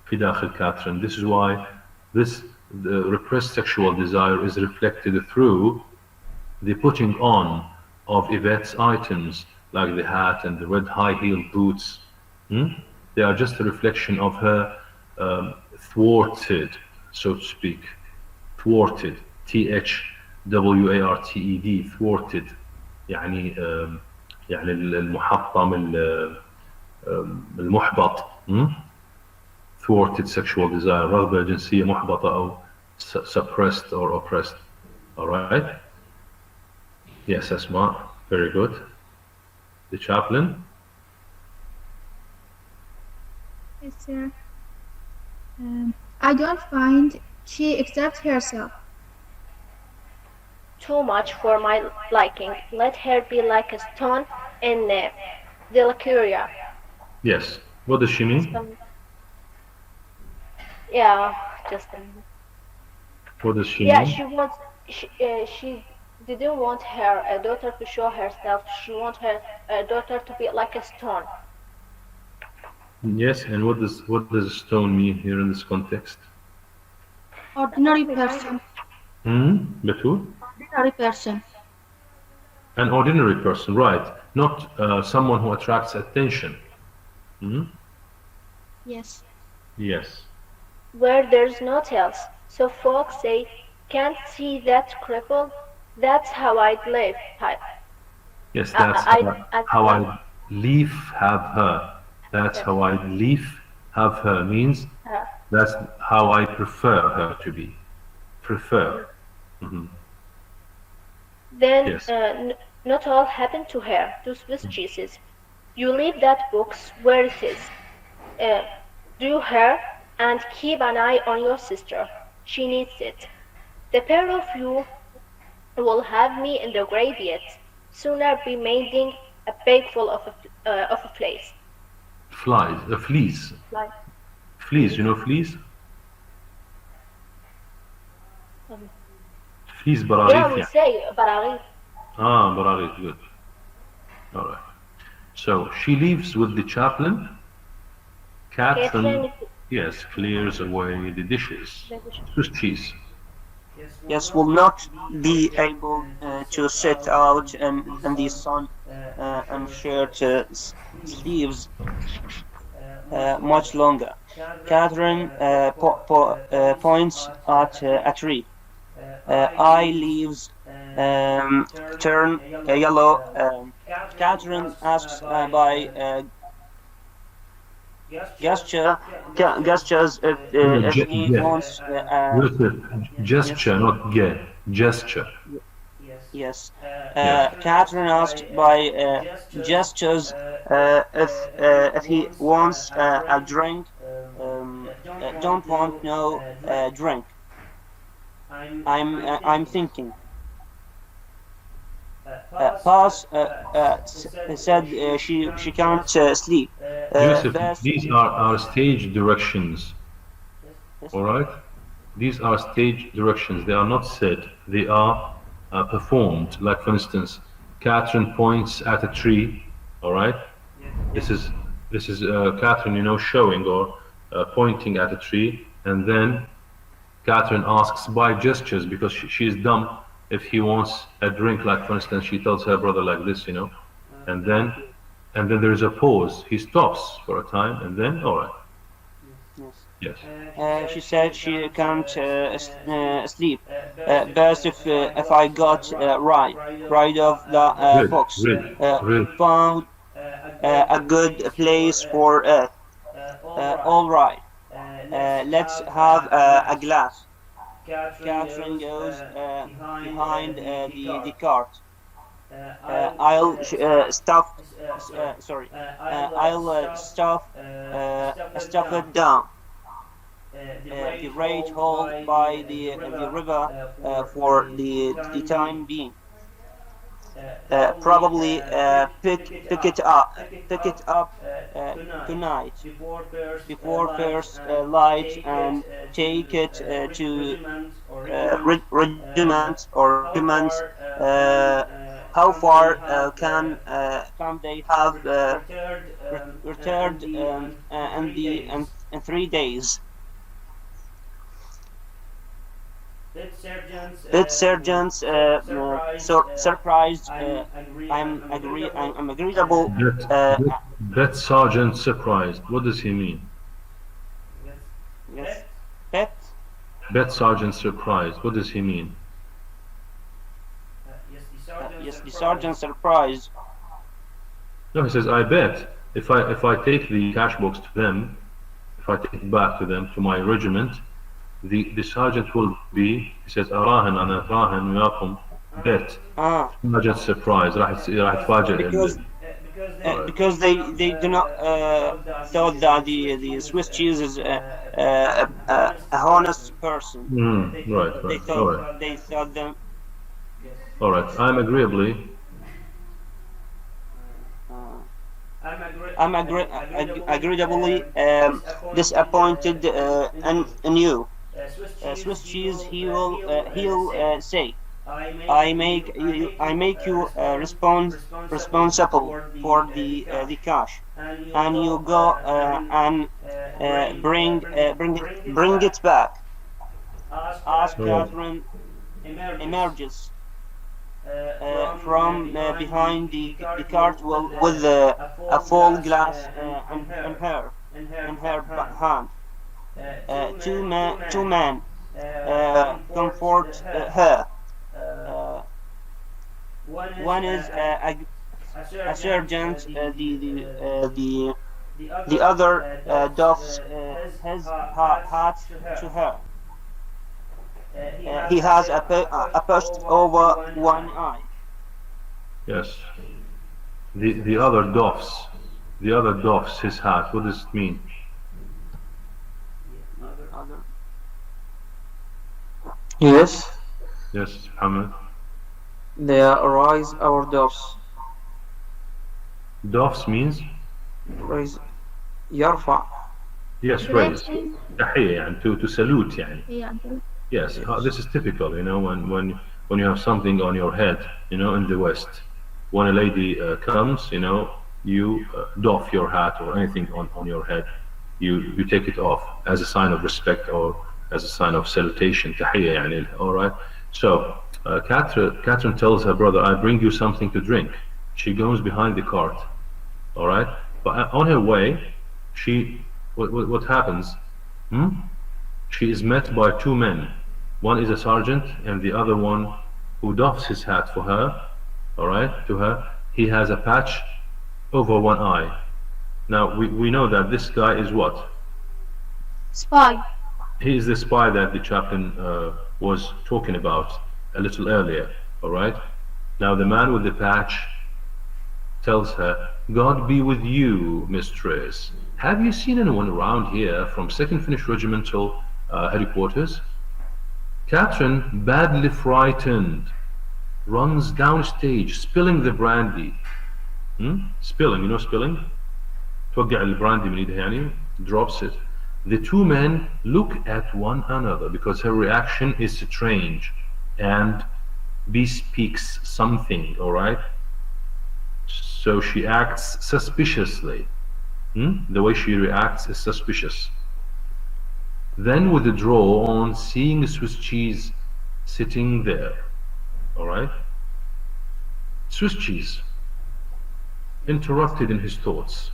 في داخل Catherine. This is why the repressed sexual desire is reflected through the putting on of Yvette's items, like the hat and the red high-heeled boots. They are just a reflection of her thwarted, so to speak. Thwarted. THWARTED. Thwarted. يعني المحطم المحبط. Thwarted sexual desire. رغبة جنسية محبطة أو suppressed or oppressed. All right. Yes, Asma. Very good. The chaplain. Yes, sir. I don't find she accepts herself. Too much for my liking. Let her be like a stone in the Lycuria. Yes. What does she mean? Yeah, just a minute. What does she Yeah, mean? she didn't want her daughter to show herself. She want her daughter to be like a stone. Yes, and what does stone mean here in this context? Ordinary person. Betul? Ordinary person. An ordinary person, right? Not someone who attracts attention. Yes. Yes. Where there's no tails. So folks say, can't see that cripple? That's how I'd live type. Yes, that's how I leave have her. That's how I leave have her means that's how I prefer her to be. Prefer. Then Yes. not all happened to her, to Swiss cheeses. You leave that box where it is. Do her and keep an eye on your sister. She needs it. The pair of you will have me in the grave yet. Sooner be mending a bag full of flies. Flies. Fleas. Fleas. You know fleas? Fleas براغيث. Yeah, we say براغيث. براغيث. Good. All right. So she leaves with the chaplain. Catherine, yes, clears away the dishes. Swiss cheese. Yes, will not be able to sit out in the sun and shirt sleeves much longer. Catherine points at a tree. Eye leaves turn yellow. Catherine asks by gestures if he wants. Gesture, not get. Gesture. Yes. Catherine asked by gestures if he wants a drink. Don't want no drink. I'm thinking. Pass said she can't sleep. Yusuf, these are our stage directions. All right? These are stage directions. They are not said. They are performed. Like for instance, Catherine points at a tree. All right? This is Catherine, you know, showing or pointing at a tree, and then Catherine asks by gestures because she is dumb. If he wants a drink, like for instance, she tells her brother like this, you know, and then there is a pause. He stops for a time, and then all right. Yes. She said she can't sleep. Best if I got rid of the box. Found a good place for it. All right. Let's have a glass. Catherine goes behind the cart. I'll stuff it down. The rate hold by the river for the time being. Probably pick it up tonight before first light and take it to regiments. How far can they have returned in 3 days? Bid sergeants surprised. I'm agreeable. That sergeant surprised. What does he mean? Yes. Bet sergeant surprised. What does he mean? Yes, the sergeant surprised. No, he says, I bet if I take the cash box to them, if I take it back to them, to my regiment, the sergeant will be, he says, أراهن أنا أراهن وياكم bet. Sergeant surprise. راح يتفاجئ. Because they do not thought that the Swiss cheese is a honest person. Right. They thought them. All right. I'm agreeably. I'm agreeably disappointed in you. Swiss cheese, he'll say, I make you responsible for the cash, and you go and bring it back. As Catherine emerges from behind the cart with a full glass in her hand. Two men comfort her. One is a sergeant. The other doffs his hat to her. He has a post over one eye. Yes. The other doffs his hat. What does it mean? Yes, Yes, Muhammad. they raise our doves. Doffs means? Raise يرفع. Yes, raise. تحية يعني to salute يعني. Yeah. Yes, this is typical, you know, when you have something on your head, you know, in the West. When a lady comes, you know, you doff your hat or anything on your head. You take it off as a sign of respect or as a sign of salutation. تحية يعني. All right. So Catherine tells her brother, I bring you something to drink. She goes behind the cart. All right. But on her way, what happens? She is met by two men. One is a sergeant and the other one who doffs his hat for her. All right, to her. He has a patch over one eye. Now we know that this guy is what? Spy. He is the spy that the chaplain was talking about a little earlier. All right. Now the man with the patch tells her, God be with you, mistress. Have you seen anyone around here from 2nd Finnish Regimental headquarters? Catherine, badly frightened, runs downstage, spilling the brandy. Spilling, you know spilling? توقع البراندي من ايدها يعني, drops it. The two men look at one another because her reaction is strange and bespeaks something, all right? So she acts suspiciously. The way she reacts is suspicious. Then withdraw on seeing Swiss cheese sitting there. All right? Swiss cheese, interrupted in his thoughts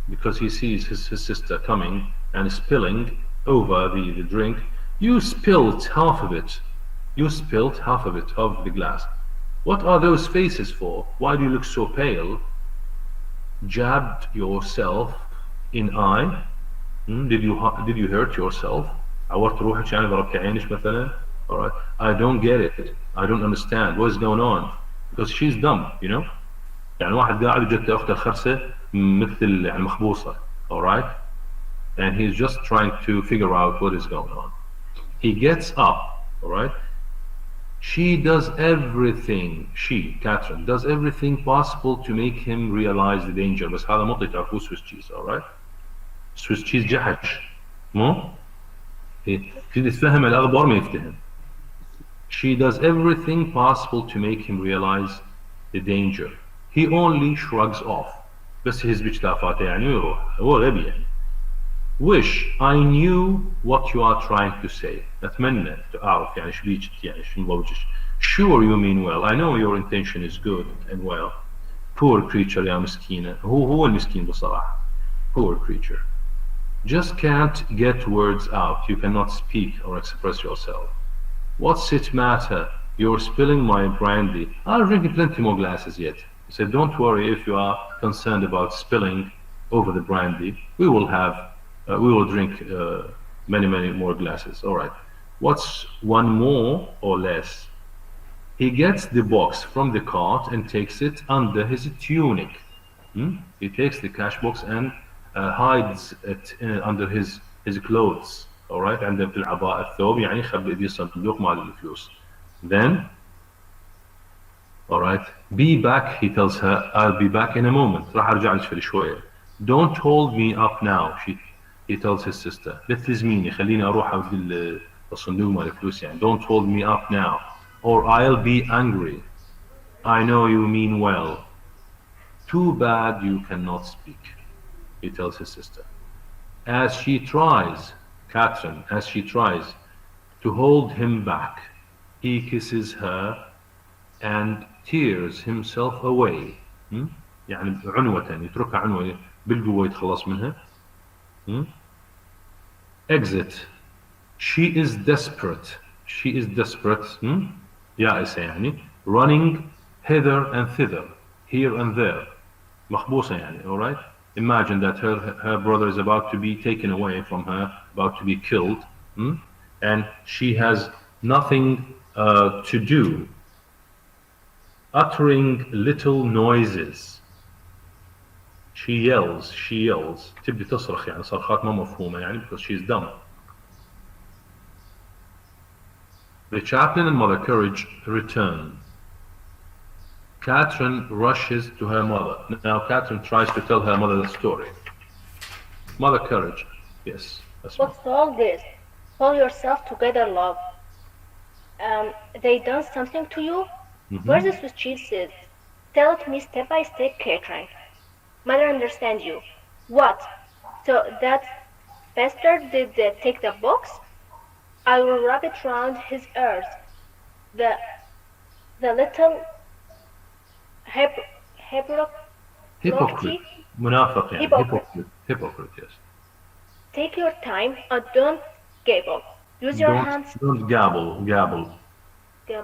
because he sees his sister coming and spilling over the drink. You spilled half of it. You spilled half of it, of the glass. What are those faces for? Why do you look so pale? Jabbed yourself in eye? Did you hurt yourself? عورت روحك يعني ضربت عينك مثلا? Alright, I don't get it. I don't understand what is going on because she's dumb, you know. يعني واحد قاعد وجت أخته الخرسة مثل يعني مخبوصة, alright, and he's just trying to figure out what is going on. He gets up, alright. She does everything. Catherine, does everything possible to make him realize the danger. بس هذا مطلق تعرفوه Swiss cheese, alright. Swiss cheese جحش مو في تتفهم الأخبار ما يفتهم. She does everything possible to make him realize the danger. He only shrugs off. بس يهز بجتافاته يعني ويروح. هو غبي يعني. Wish I knew what you are trying to say. أتمنى أعرف يعني شو بيجي يعني شو مضوجش. Sure you mean well. I know your intention is good and well. Poor creature يا مسكينة. هو المسكين بصراحة. Poor creature. Just can't get words out. You cannot speak or express yourself. What's it matter? You're spilling my brandy. I'll drink plenty more glasses yet. He said, don't worry if you are concerned about spilling over the brandy. We will drink many more glasses. All right. What's one more or less? He gets the box from the cart and takes it under his tunic. He takes the cash box and hides it under his clothes. All right. عنده في العباءة الثوب يعني يخبئ بيه الصندوق مال الفلوس. Then, all right, be back, he tells her. I'll be back in a moment. راح أرجع لك في شوية. Don't hold me up now. he tells his sister لا تلزميني خليني أروح أودي الصندوق مال الفلوس يعني don't hold me up now or I'll be angry. I know you mean well. Too bad you cannot speak, he tells his sister. As she tries, Catherine, as she tries to hold him back, he kisses her and tears himself away. يعني عنوة يتركها عنوة بالقوة يتخلص منها. Exit. She is desperate. She is desperate. يائسة يعني. Running hither and thither, here and there. مخبوصة يعني, all right? Imagine that her brother is about to be taken away from her, about to be killed, and she has nothing to do, uttering little noises. She yells. تبدي تصرخ يعني صرخات ما مفهومة يعني because she's dumb. The chaplain and Mother Courage return. Catherine rushes to her mother. Now Catherine tries to tell her mother the story. Mother Courage, yes. What's all this? Pull yourself together, love. They done something to you? Where's the Swiss cheese? Tell it me step by step, Catherine. Mother understands you. What? So that bastard did take the box? I will wrap it round his ears. The little hypocrite. منافق يعني. Hypocrite, yes. Take your time and don't gabble. Use your hands. Don't gabble.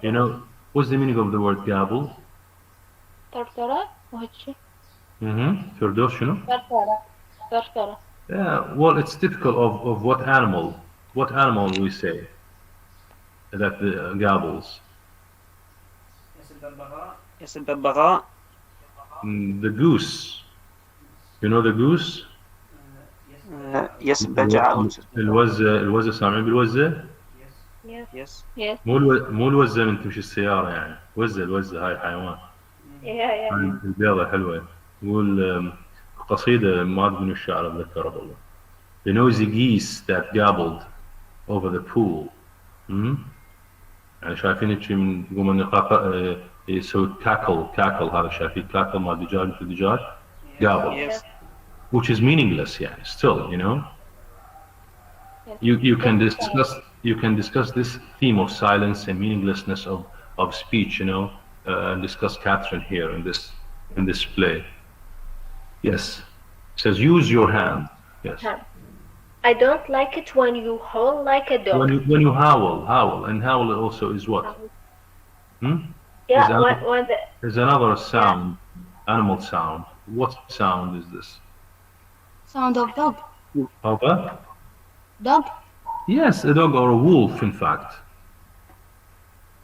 You know, what's the meaning of the word gabble? ثرثرة وهيك. فردوس شنو? ثرثرة. Yeah, well, it's typical of what animal? What animal we say that gabbles? Yes, الببغاء. The goose. You know the goose? Yes, البجعة. الوزة سامعين بالوزة؟ Yes. مو الوزة من تمشي السيارة يعني. الوزة هاي حيوان. Yeah. البيضة حلوة. يقول قصيدة ما أدري من الشاعر أتذكرها والله. The noisy geese that gabbled over the pool. يعني شايفين هيك من يقوم النقاق يسوي cackle هذا شايفين cackle مال دجاج مثل دجاج gabble. Yes. Which is meaningless يعني still, you know. You can discuss this theme of silence and meaninglessness of speech, you know, and discuss Catherine here in this play. Yes. It says use your hand. Yes. I don't like it when you howl like a dog. When you howl, and howl also is what? Yeah, there's another sound, animal sound. What sound is this? Sound of dog. Of a? Dog. Yes, a dog or a wolf, in fact.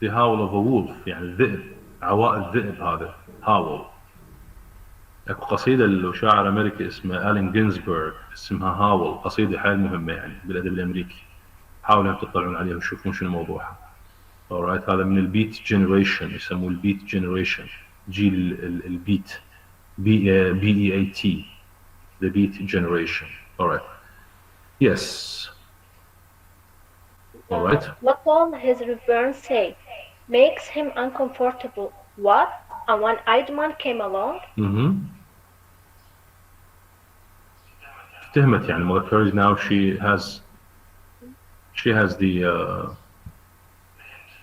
The howl of a wolf, يعني الذئب، عواء الذئب هذا howl. اكو قصيدة لشاعر امريكي اسمه ألين جينزبرغ اسمها هاول، قصيدة حيل مهمة يعني بالادب الامريكي. حاولوا تطلعون عليها وتشوفون شنو موضوعها. alright هذا من البيت جنريشن، يسموه البيت جنريشن، جيل البيت BEAT the beat generation. alright. Yes. alright. What all his reverence say makes him uncomfortable. What? A one-eyed man came along? افتهمت يعني Mother Courage now she has the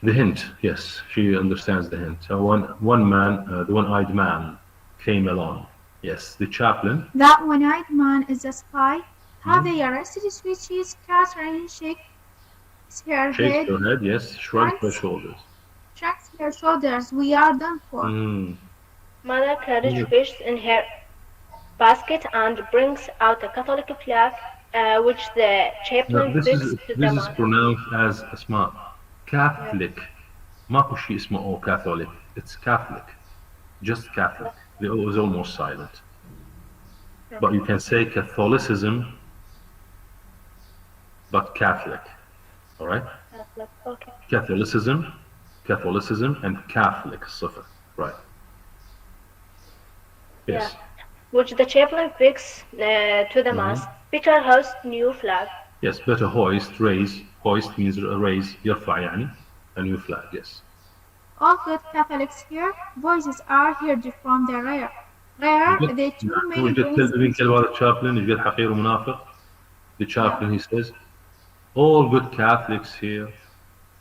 hint. Yes, she understands the hint. So one man, the one-eyed man came along. Yes, the chaplain. That one-eyed man is a spy. Have they arrested Sweet Cheese? Catherine shakes her head. Yes, shrugs her shoulders. Shrugs her shoulders. We are done for. Mother Courage fishes in her basket and brings out a Catholic flag, which the chaplain fixes to the This is pronounced as اسمها Catholic. ماكو شيء اسمه O Catholic. It's Catholic. Just Catholic. The O is almost silent. But you can say Catholicism, but Catholic. All right? Catholic. Okay. Catholicism, and Catholic. صفر. Right. Yes. which the chaplain fixed to the mast. Peter hoist new flag. Yes, better hoist, raise. Hoist means raise, يرفع يعني. A new flag, yes. All good Catholics here, voices are heard from the rear. The too many وجدت كلمة chaplain يقول حقير ومنافق. The chaplain he says, all good Catholics here.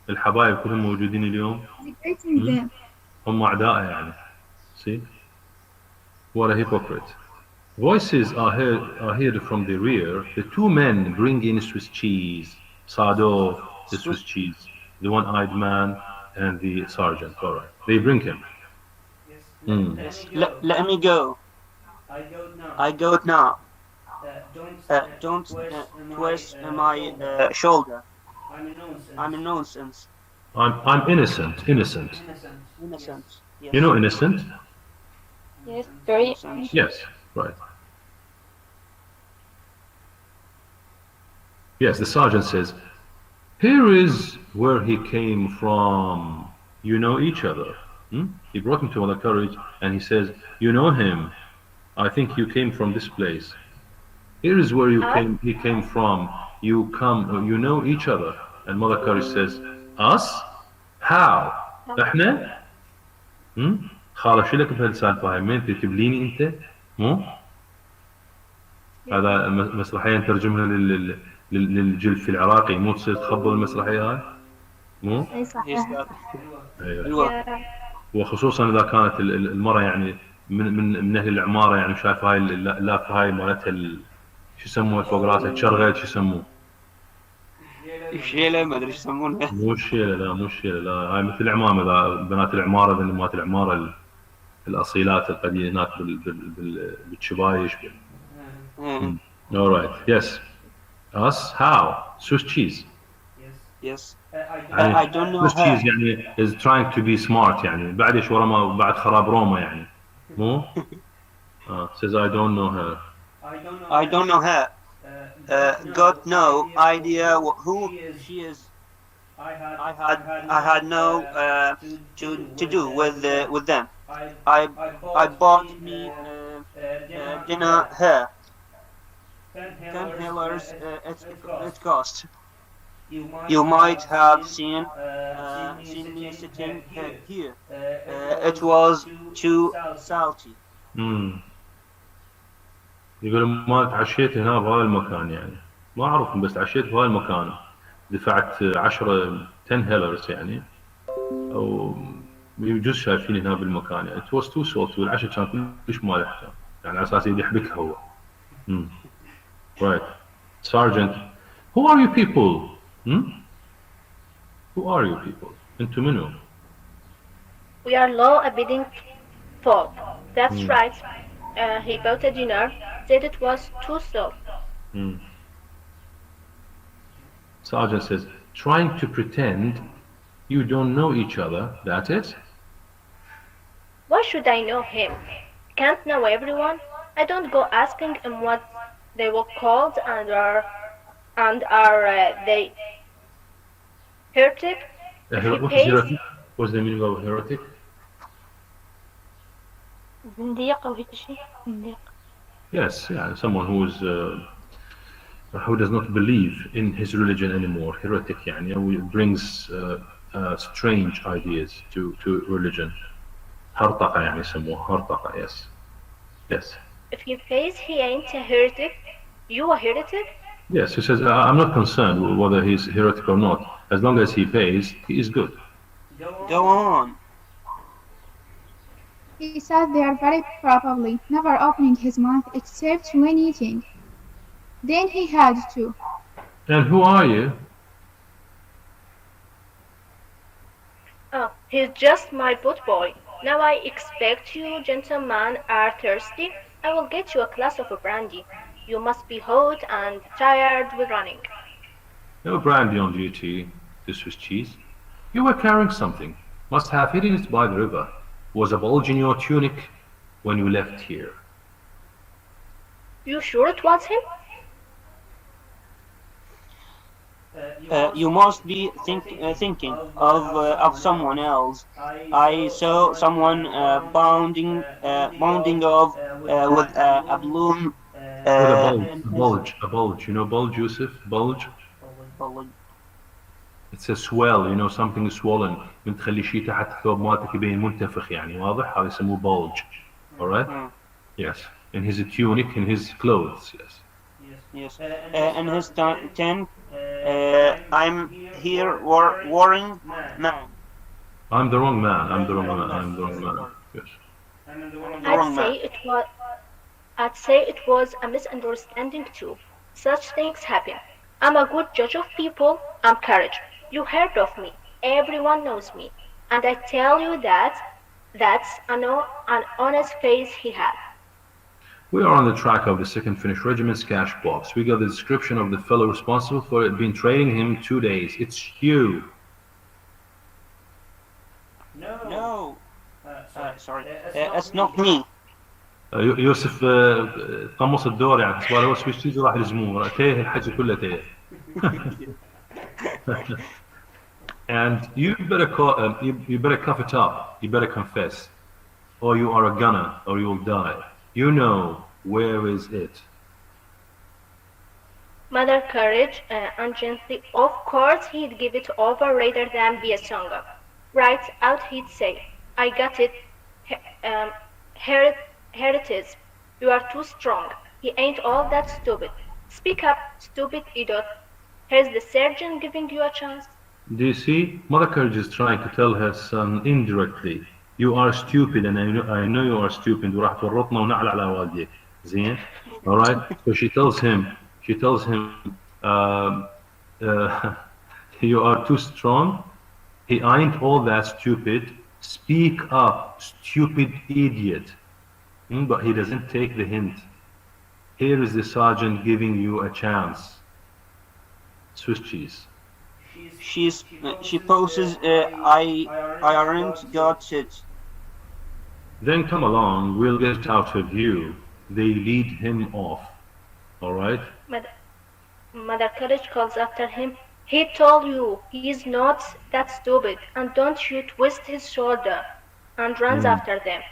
الحبايب كلهم موجودين اليوم. Debating them. هم أعداء يعني. See? What a hypocrite. Voices are heard from the rear. The two men bring in Swiss cheese. Sado, the Swiss cheese. The one-eyed man and the sergeant. All right. They bring him. Yes. Let me go. I go now. Don't twist my shoulder. I'm a nonsense. I'm innocent. Innocent. Innocent. Yes. You know innocent? Yes, very. Yes. Right. Yes, the sergeant says, here is where he came from. You know each other. He brought him to another carriage and he says, you know him. I think you came from this place. Here is where he came from. You know each other. And Mother Courage says, us? How? احنا؟ خالة شو لك بهالسالفة هاي؟ مين تبليني انت؟ مو؟ هذا مسرحية نترجمها للجلف العراقي، مو تصير تخبر المسرحية هاي؟ مو؟ اي صحيح. ايوه. وخصوصا اذا كانت المرأة يعني من اهل العمارة يعني شايفة هاي اللافة هاي مالتها شو يسموها فوق راسها تشرغل شو يسموه؟ الشيلة ما ادري ايش يسمونها. مو الشيلة لا مو الشيلة لا هاي مثل العمامة اذا بنات العمارة بنات العمارة الاصيلات القديمة هناك بالشبايش. Alright, yes. Us? How? Swiss cheese. Yes. يعني I don't know Swiss how. cheese يعني is trying to be smart يعني بعد ايش ورا بعد خراب روما يعني مو؟ says I don't know her. I don't know her. Got no idea who she is. I had no to do with them. I bought me dinner here. $10 it cost. You might have seen me sitting here. It was too salty. يقول ما تعشيت هنا بهذا المكان يعني ما اعرفهم بس تعشيت بهذا المكان دفعت 10 هيلرز يعني او يجوز شايفين هنا بالمكان يعني it was too salty والعشاء كان كلش مالح يعني على اساس يحبك هو. Right. Sergeant, who are you people? Who are you people? انتم منو؟ We are law-abiding folk. That's right. He bought a dinner, said it was too slow. Sergeant says, trying to pretend you don't know each other, that's it? Why should I know him? Can't know everyone. I don't go asking him what they were called and are they heretic? What's the meaning of heretic? زنديق أو هيك شيء. زنديق. Yes, yeah, someone who does not believe in his religion anymore. Heretic يعني who brings strange ideas to religion. هرطقة يعني يسموه هرطقة. Yes. If he says he ain't a heretic, you a heretic? Yes, he says I'm not concerned whether he's heretic or not. As long as he pays, he is good. Go on. He sat there very probably, never opening his mouth except when eating. Then he had to. And who are you? Oh, he's just my boot boy. Now I expect you gentlemen are thirsty. I will get you a glass of brandy. You must be hot and tired with running. No brandy on duty, the Swiss cheese. You were carrying something. Must have hidden it by the river. Was a bulge in your tunic when you left here. You sure it was him? You must be thinking of someone else. I saw someone bounding off with a balloon. With a bulge. You know bulge, Yusuf? Bulge? It's a swell, you know, something swollen. من تخلي شيء تحت الثوب مالتك يبين منتفخ يعني واضح؟ هذا يسموه bulge. Alright? Yes. In his tunic, in his clothes, yes. Yes. In his tent, I'm here warring man. I'm the wrong man. Yes. I'd say it was a misunderstanding too. Such things happen. I'm a good judge of people. I'm courage. You heard of me. Everyone knows me. And I tell you that's an honest face he had. We are on the track of the 2nd Finnish Regiment's cash box. We got the description of the fellow responsible for it been training him 2 days. It's you. No. Sorry. It's not me. يوسف قمص الدور يعني حسب هو سويتش تيجي راح يلزموه تيه الحكي كله تيه. And you better cough it up. You better confess, or you are a gunner, or you'll die. You know, where is it? Mother courage and gently, of course he'd give it over rather than be a songer. Right out he'd say, I got it, here it is. You are too strong. He ain't all that stupid. Speak up, stupid idiot. Here's the surgeon giving you a chance. Do you see? Mother Courage is trying to tell her son indirectly, you are stupid and I know you are stupid. وراح تورطنا ونعلى على والديك. زين? Alright? So she tells him, you are too strong. He ain't all that stupid. Speak up, stupid idiot. But he doesn't take the hint. Here is the sergeant giving you a chance. Swiss cheese. She poses, I aren't got it. Then come along, we'll get out of you. They lead him off. Alright? Mother Courage calls after him. He told you he's not that stupid, and don't you twist his shoulder, and runs after them.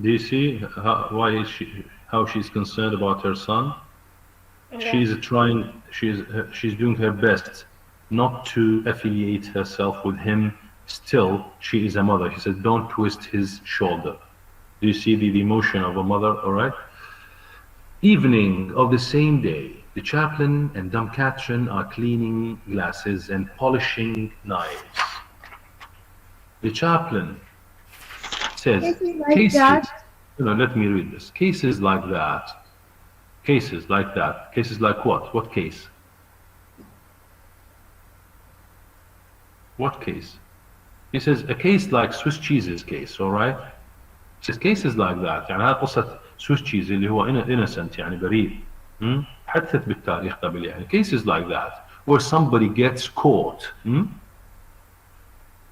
Do you see how she's concerned about her son? Yeah. She's doing her best not to affiliate herself with him. Still, she is a mother. She said, don't twist his shoulder. Do you see the emotion of a mother? All right. Evening of the same day, the chaplain and Dame Catherine are cleaning glasses and polishing knives. The chaplain says, let me read this. Cases like that. Cases like what? What case? What case? He says a case like Swiss cheese's case, all right? He says cases like that. يعني هذه قصة Swiss cheese اللي هو innocent يعني بريء. حدثت بالتاريخ قبل يعني. Cases like that where somebody gets caught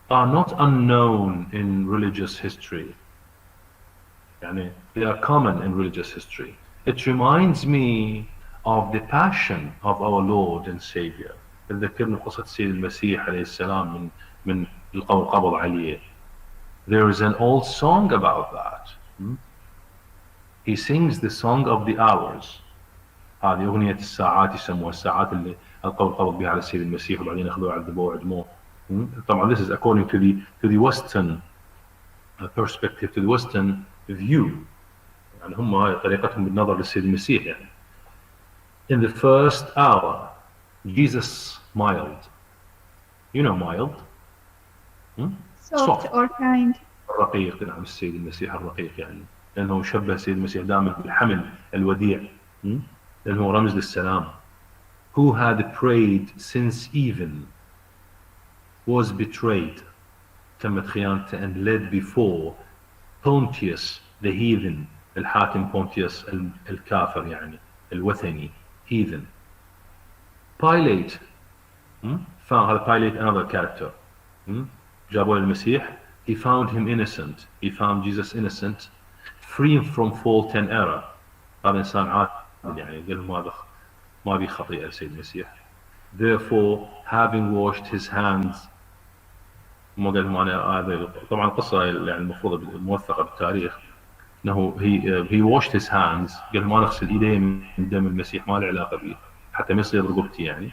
are not unknown in religious history. يعني they are common in religious history. It reminds me of the passion of our Lord and Savior. تذكرنا قصة السيد المسيح عليه السلام من القبض عليه. There is an old song about that. He sings the song of the hours. هذه أغنية الساعات يسموها الساعات اللي القبض بها على السيد المسيح وبعدين أخذوه عذبوه وعدموه. طبعا this is according to the Western perspective, to the Western view. يعني هم هاي طريقتهم بالنظر للسيد المسيح يعني. In the first hour, Jesus smiled. You know mild? Soft or kind. الرقيق. نعم السيد المسيح الرقيق يعني لأنه شبه السيد المسيح دائما بالحمل الوديع لأنه رمز للسلام. Who had prayed since even was betrayed. تمت خيانته and led before Pontius the heathen. الحاكم Pontius الكافر يعني الوثني heathen. Pilate found هذا Pilate another character. جابوا المسيح. He found him innocent. He found Jesus innocent, free from fault and error. هذا إنسان عادل يعني قال ما بي خطيئة السيد المسيح. therefore having washed his hands. ما قال لهم أنا هذا طبعا القصة يعني المفروض موثقة بالتاريخ انه he washed his hands، قال ما نغسل ايديه من دم المسيح، ما له علاقه به حتى ما يصير رقبتي يعني.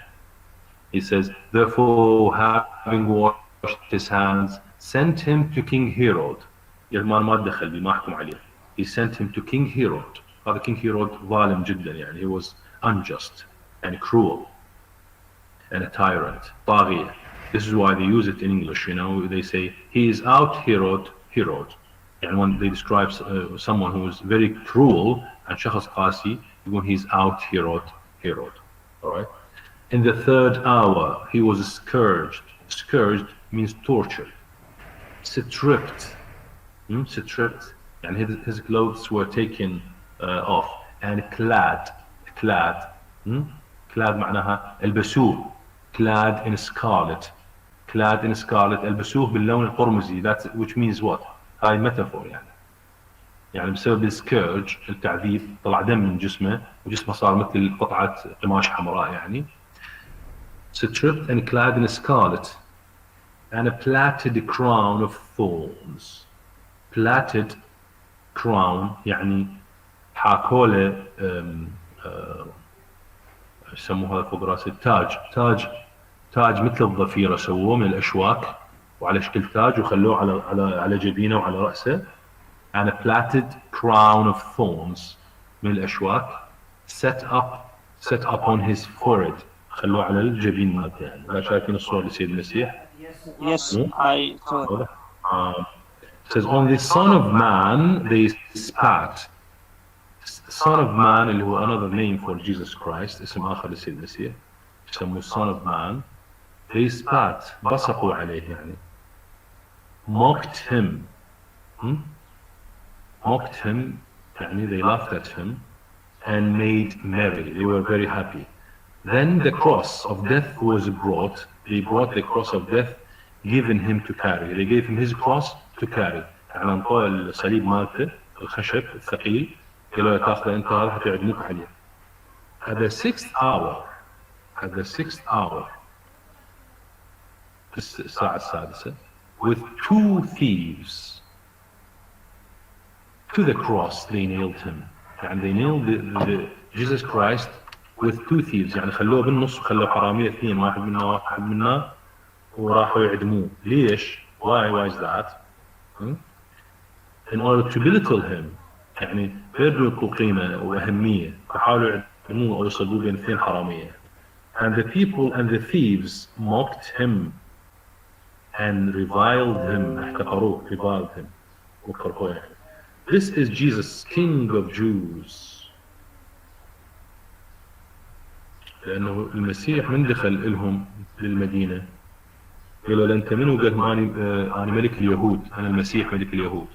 He says therefore having washed his hands sent him to King Herod، قال ما اتدخل به ما احكم عليه. He sent him to King Herod. هذا King Herod ظالم جدا يعني، he was unjust and cruel and a tyrant، طاغية. This is why they use it in English, you know, they say he is out Herod. And when they describe someone who is very cruel and شخص قاسي يقول he's out Herod. All right. In the third hour he was scourged. Scourged means tortured. Stripped. And his clothes were taken off and clad. clad معناها البسوه. clad in scarlet. البسوه باللون القرمزي. That's which means what? هاي ميتافور يعني بسبب السكيرج التعذيب طلع دم من جسمه وجسمه صار مثل قطعة قماش حمراء يعني. Stripped and clad in scarlet and a plaited crown of thorns. Plaited crown يعني حاكوله يسموه هذا فوق راسه تاج مثل الضفيرة سووه من الأشواك وعلى شكل تاج وخلوه على جبينه وعلى رأسه. and a plaited crown of thorns من الأشواك set up on his forehead، خلوه على الجبين مالته يعني. لا شايفين الصورة لسيد المسيح؟ Yes, I saw it. Says on the Son of Man they spat. Son of Man اللي هو another name for Jesus Christ، اسم آخر لسيد المسيح يسموه Son of Man. They spat، بصقوا عليه يعني. mocked him يعني they laughed at him and made merry. They were very happy. Then the cross of death was brought. They brought the cross of death given him to carry. They gave him his cross to carry. يعني انطوه الصليب مالته الخشب الثقيل قالوا له تاخذه انت هذا حتى يعدموك عليه. At the sixth hour الساعة السادسة with two thieves to the cross they nailed him. يعني they nailed the Jesus Christ with two thieves يعني خلوه بالنص وخلوه حرامية اثنين، واحد منا وراحوا يعدموه. ليش؟ why is that? In order to belittle him يعني يردوا قيمة وأهمية فحاولوا يعدموه أو يصلبوه بين اثنين حرامية. And the people and the thieves mocked him and reviled him. احتقروه reviled him وكرهوه يعني. This is Jesus, King of Jews. لأنه المسيح من دخل لهم للمدينة قالوا له أنت منو؟ قال أنا ملك اليهود، أنا المسيح ملك اليهود.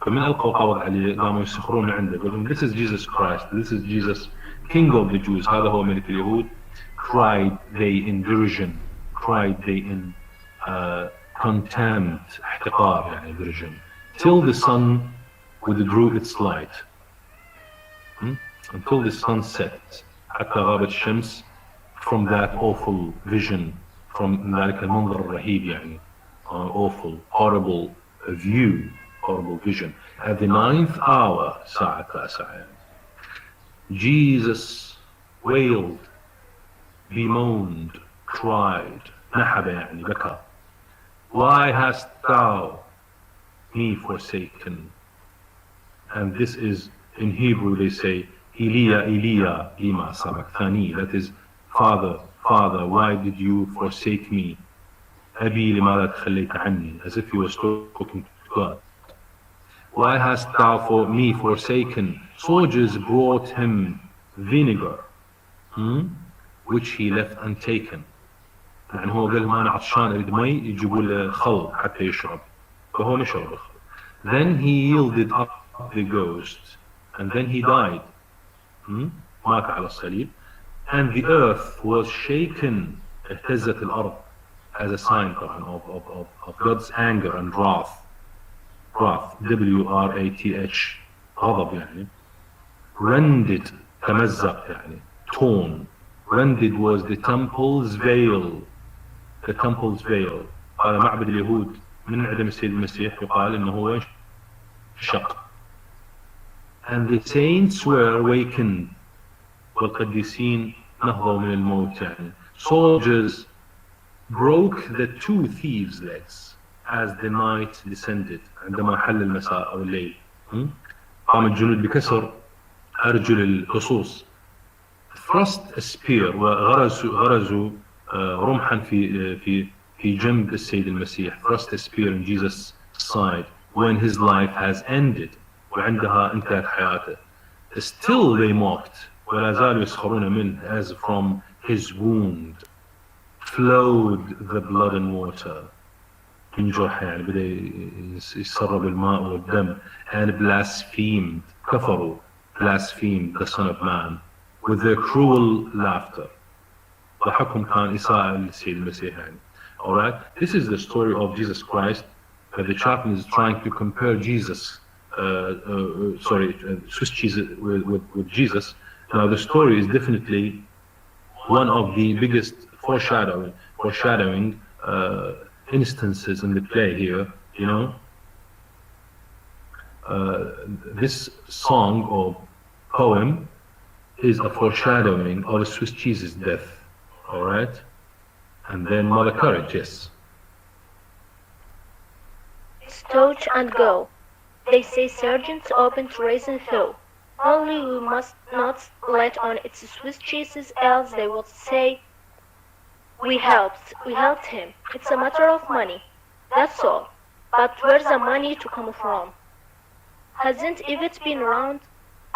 فمن ألقوا قبض عليه قاموا يسخرون عنده قالوا This is Jesus Christ, this is Jesus, King of the Jews. هذا هو ملك اليهود. Cried they in derision, cried they in contempt احتقار يعني derision. Till the sun withdrew its light. Until the sun set حتى غابت الشمس from that awful vision, from ذلك المنظر الرهيب يعني awful, horrible view, horrible vision. At the ninth hour الساعة التاسعة يعني. Jesus wailed, bemoaned, cried نحب يعني بكى. Why hast thou me forsaken? And this is in Hebrew they say Elia lima sabachthani, that is Father, why did you forsake me? أبي لماذا تخليت عني, as if he was talking to God. Why hast thou for me forsaken? Soldiers brought him vinegar, which he left untaken. يعني هو قال ما أنا عطشان أريد مي يجيبوا له خل حتى يشرب فهو ما شرب الخل. Then he yielded up the ghost and then he died. مات على الصليب. And the earth was shaken. اهتزت الأرض as a sign طبعا of God's anger and wrath. W-R-A-T-H غضب يعني. Rended تمزق يعني torn. rended was the temple's veil. The temple's veil. هذا معبد اليهود من عدم السيد المسيح يقال إنه هو شق. And the saints were awakened. والقديسين نهضوا من الموت يعني. Soldiers broke the two thieves' legs as the night descended. عندما حل المساء أو الليل. قام الجنود بكسر أرجل اللصوص. Thrust a spear وغرزوا رمحا في جنب السيد المسيح. Thrust a spear in Jesus' side when his life has ended. وعندها انتهت حياته. Still they mocked. ولا زالوا يسخرون منه as from his wound flowed the blood and water. من جرحه يعني بدأ يسرب الماء والدم. And blasphemed. كفروا. Blasphemed the Son of Man with their cruel laughter. ضحكهم كان إساءة للسيد المسيح يعني. Alright, this is the story of Jesus Christ. The chaplain is trying to compare Jesus, Swiss cheese with Jesus. Now the story is definitely one of the biggest foreshadowing instances in the play here. You know, this song or poem is a foreshadowing of Swiss cheese's death. All right, and then Mother Courage, yes. Stouch and go. They say sergeants open to raisin thaw. Only we must not let on its Swiss cheeses, else they will say, we helped him. It's a matter of money. That's all. But where's the money to come from? Hasn't Yvette been around?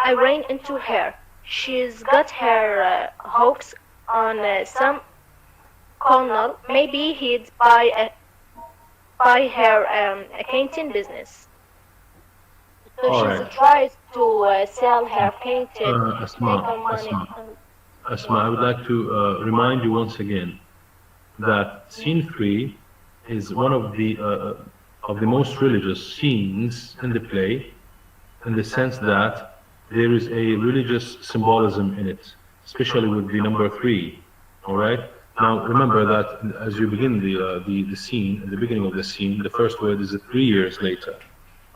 I ran into her. She's got her hooks on some colonel. Maybe he'd buy her a canteen business. So she tries to sell her canteen to make her money. Asma, I would like to remind you once again that scene 3 is one of the most religious scenes in the play, in the sense that there is a religious symbolism in it, especially with the number 3. All right. Now remember that as you begin the scene, at the beginning of the scene, the first word is 3 years later.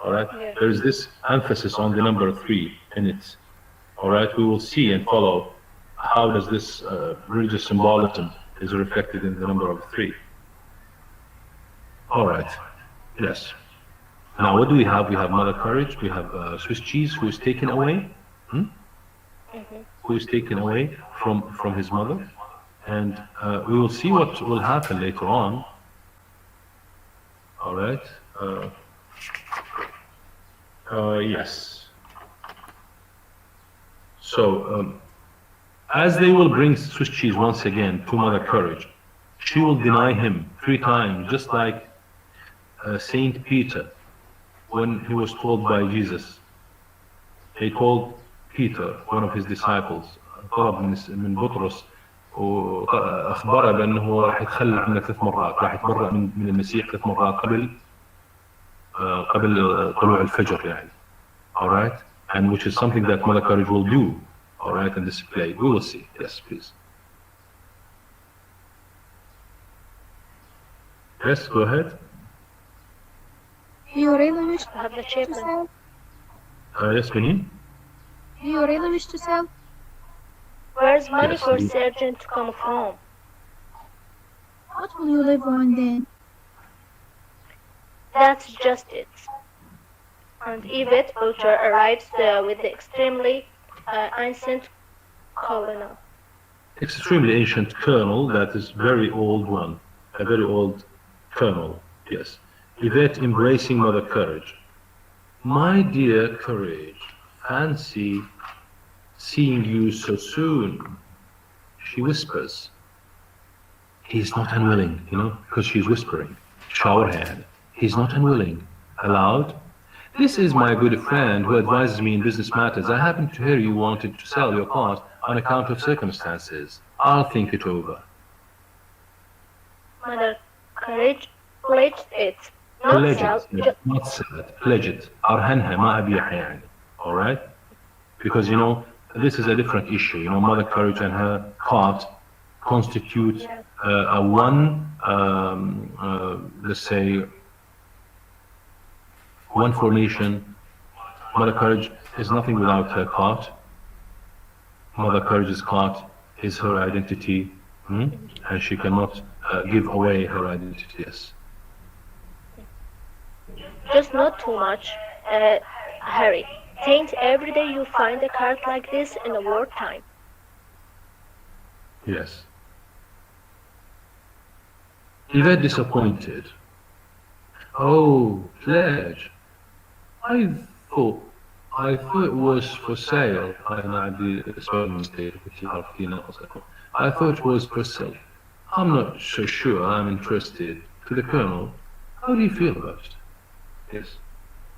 All right. Yeah. There is this emphasis on the number 3 in it. All right. We will see and follow how does this religious symbolism is reflected in the number of 3. All right. Yes. Now what do we have? We have Mother Courage. We have Swiss cheese, who is taken away. Who is taken away from his mother. And we will see what will happen later on. All right. Yes. So, as they will bring Swiss cheese once again to Mother Courage, she will deny him 3 times, just like Saint Peter, when he was told by Jesus. He told Peter, one of his disciples, طلب من بطرس وأخبره بأنه راح يتخلى عنه 3 مرات، راح يتبرأ من المسيح 3 مرات قبل طلوع الفجر يعني. All right, and which is something that Mother Courage will do. All right, in this play, we will see. Yes, please. Yes, go ahead. Do you really wish to sell? Yes, Benin. Do you really wish to sell? Where's money for surgeon to come from? What will you live on then? That's just it. And Yvette Butcher arrives with the extremely ancient colonel. Extremely ancient colonel, that is very old one. A very old colonel, yes. Yvette embracing Mother Courage. My dear Courage, fancy seeing you so soon. She whispers. He's not unwilling, you know, because she's whispering. Showerhead. He's not unwilling. Aloud. This is my good friend who advises me in business matters. I happen to hear you wanted to sell your part on account of circumstances. I'll think it over. Mother Courage pledged it. Not said. Pledge it. أرهنها ما أبيعها يعني. All right? Because you know, this is a different issue. You know, Mother Courage and her cart constitute let's say, one formation. Mother Courage is nothing without her cart. Mother Courage's cart is her identity, and she cannot give away her identity. Yes. Just not too much, Harry. Tain't every day you find a card like this in a wartime. Yes. Yvette disappointed. Oh, pledge. I thought it was for sale. I thought it was for sale. I'm not so sure I'm interested. To the Colonel, how do you feel about it? Yes.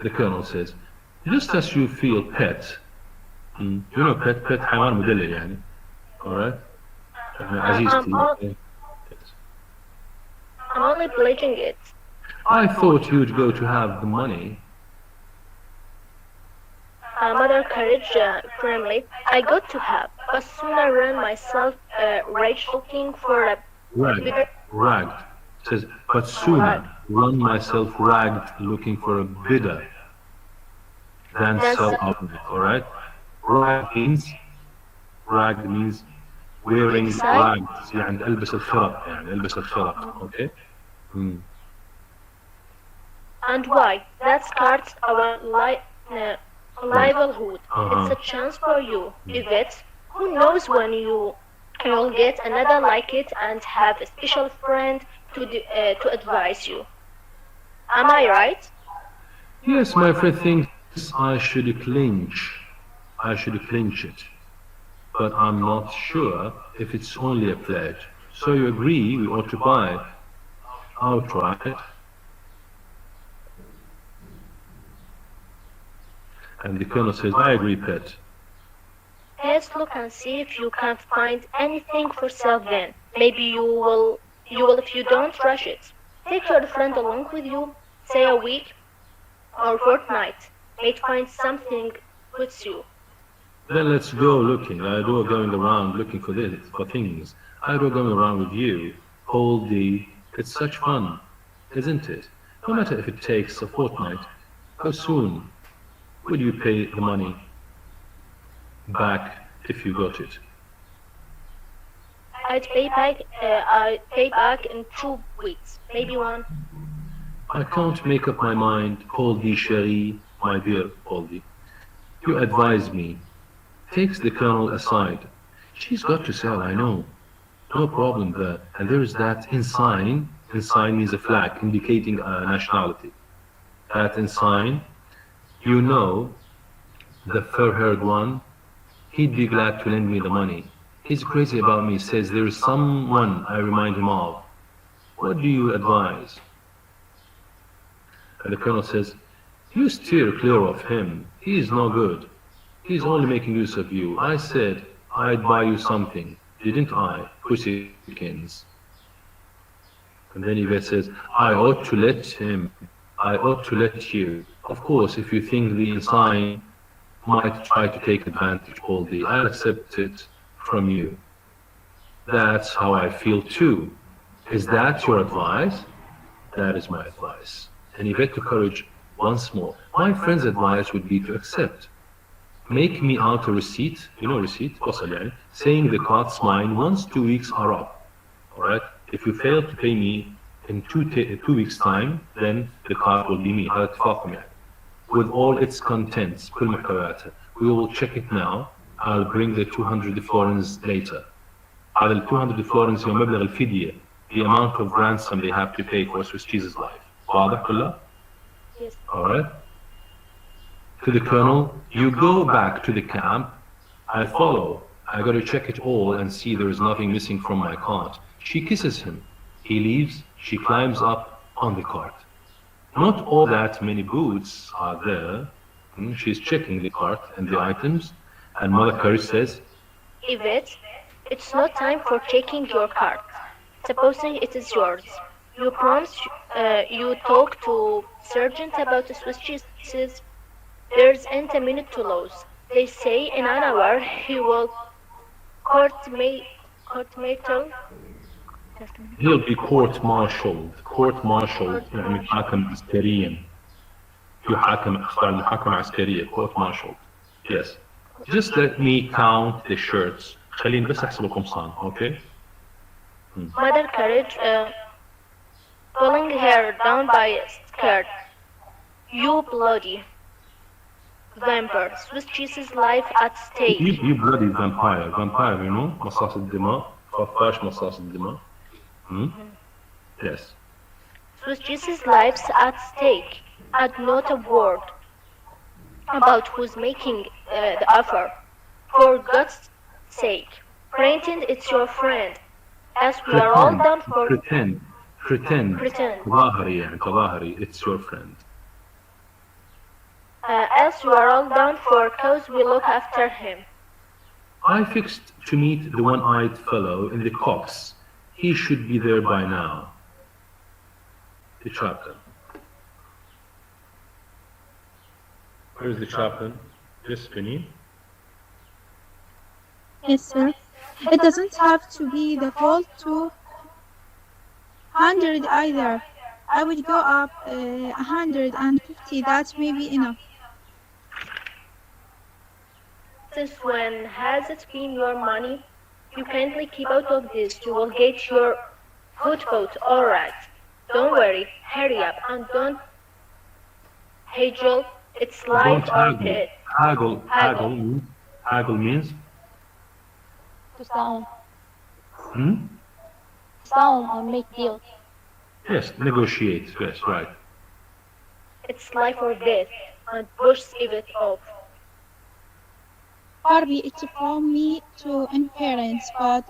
The Colonel says, just as you feel pet. You know pet حيوان مدلل يعني. Alright? I'm only pledging it. I thought you'd go to have the money. Mother Courage, firmly, I got to have, but soon I ran myself rage looking for a Ragged. Says, but sooner run myself ragged looking for a bidder than sell out of it, alright? Ragged means wearing rags, يعني ألبس الخرق, يعني ألبس الخرق, okay? And why? That starts our livelihood. It's a chance for you, Yvette. Who knows when you'll get another like it and have a special friend to advise you. Am I right? Yes, my friend thinks I should clinch it. But I'm not sure if it's only a pledge. So you agree we ought to buy outright? And the Colonel says, I agree, pet. Let's look and see if you can find anything for sale then. Maybe you will if you don't rush it. Take your friend along with you, say a week or fortnight. May find something with you. Then let's go looking. I adore going around looking for things. I adore going around with you. It's such fun, isn't it? No matter if it takes a fortnight. How soon will you pay the money back if you got it? I'd pay back in 2 weeks, maybe 1. I can't make up my mind, Poldy chérie, my dear Poldy. You advise me. Takes the Colonel aside. She's got to sell, I know. No problem there. And there is that ensign. Ensign means a flag indicating a nationality. That ensign, you know, the fur-haired one, he'd be glad to lend me the money. He's crazy about me, says there is someone I remind him of. What do you advise? And the Colonel says, you steer clear of him. He is no good. He's only making use of you. I said I'd buy you something, didn't I, pussykins? And then Yvette says, I ought to let you. Of course, if you think the ensign might try to take advantage, Poldy, I'll accept it from you. That's how I feel too. Is that your advice? That is my advice. And Yvette took courage once more. My friend's advice would be to accept. Make me out a receipt, you know receipt, saying the cart's mine once 2 weeks are up. Alright? If you fail to pay me in 2 weeks time, then the cart will be me. With all its contents, كل محتوياته. We will check it now. I'll bring the 200 florins later. هذا ال 200 florins هو مبلغ الفدية, the amount of ransom they have to pay for Swiss cheese's life. واضح كله? Yes. Alright? To the Colonel, you go back to the camp. I follow. I got to check it all and see there is nothing missing from my cart. She kisses him. He leaves. She climbs up on the cart. Not all that many boots are there. She's checking the cart and the items. And Mother Courage says, Yvette, it's not time for checking your cart. Supposing it is yours. You promise you talk to Sergeant about the Swiss cheeses. There's ain't a minute to lose. They say in an hour he will court-martial. He'll be court-martialed. Court-martialed يعني محاكم عسكريا. يحاكم أخطاء المحاكمة عسكرية. Court-martialed. Yes. Just let me count the shirts. خليني بس أحسب القمصان. Okay. Mother Courage pulling her down by a skirt. You bloody vampire. Swiss cheese's life at stake. You bloody vampire. Vampire, you know? مصاص الدماء. خفاش مصاص الدماء. Yes. Swiss cheese's life's at stake. Add not a word about who's making the offer. For God's sake, pretend it's your friend. As we are all done for. Pretend. تظاهري يعني تظاهري. It's your friend. As we are all done for, cause we look after him. I fixed to meet the one-eyed fellow in the copse. He should be there by now. The chaplain. Where's the chaplain? Yes, Benny? Yes, sir. It doesn't have to be the whole 200 either. I would go up 150. That may be enough. Since when has it been your money? You kindly keep out of this. You will get your footboat, all right. Don't worry. Hurry up and don't haggle. It's life or death. Haggle means? To sound. Hmm? Sound or make deal. Yes, negotiate. Yes, right. It's life or death, and Bush save it off. Far be it from me to inference, but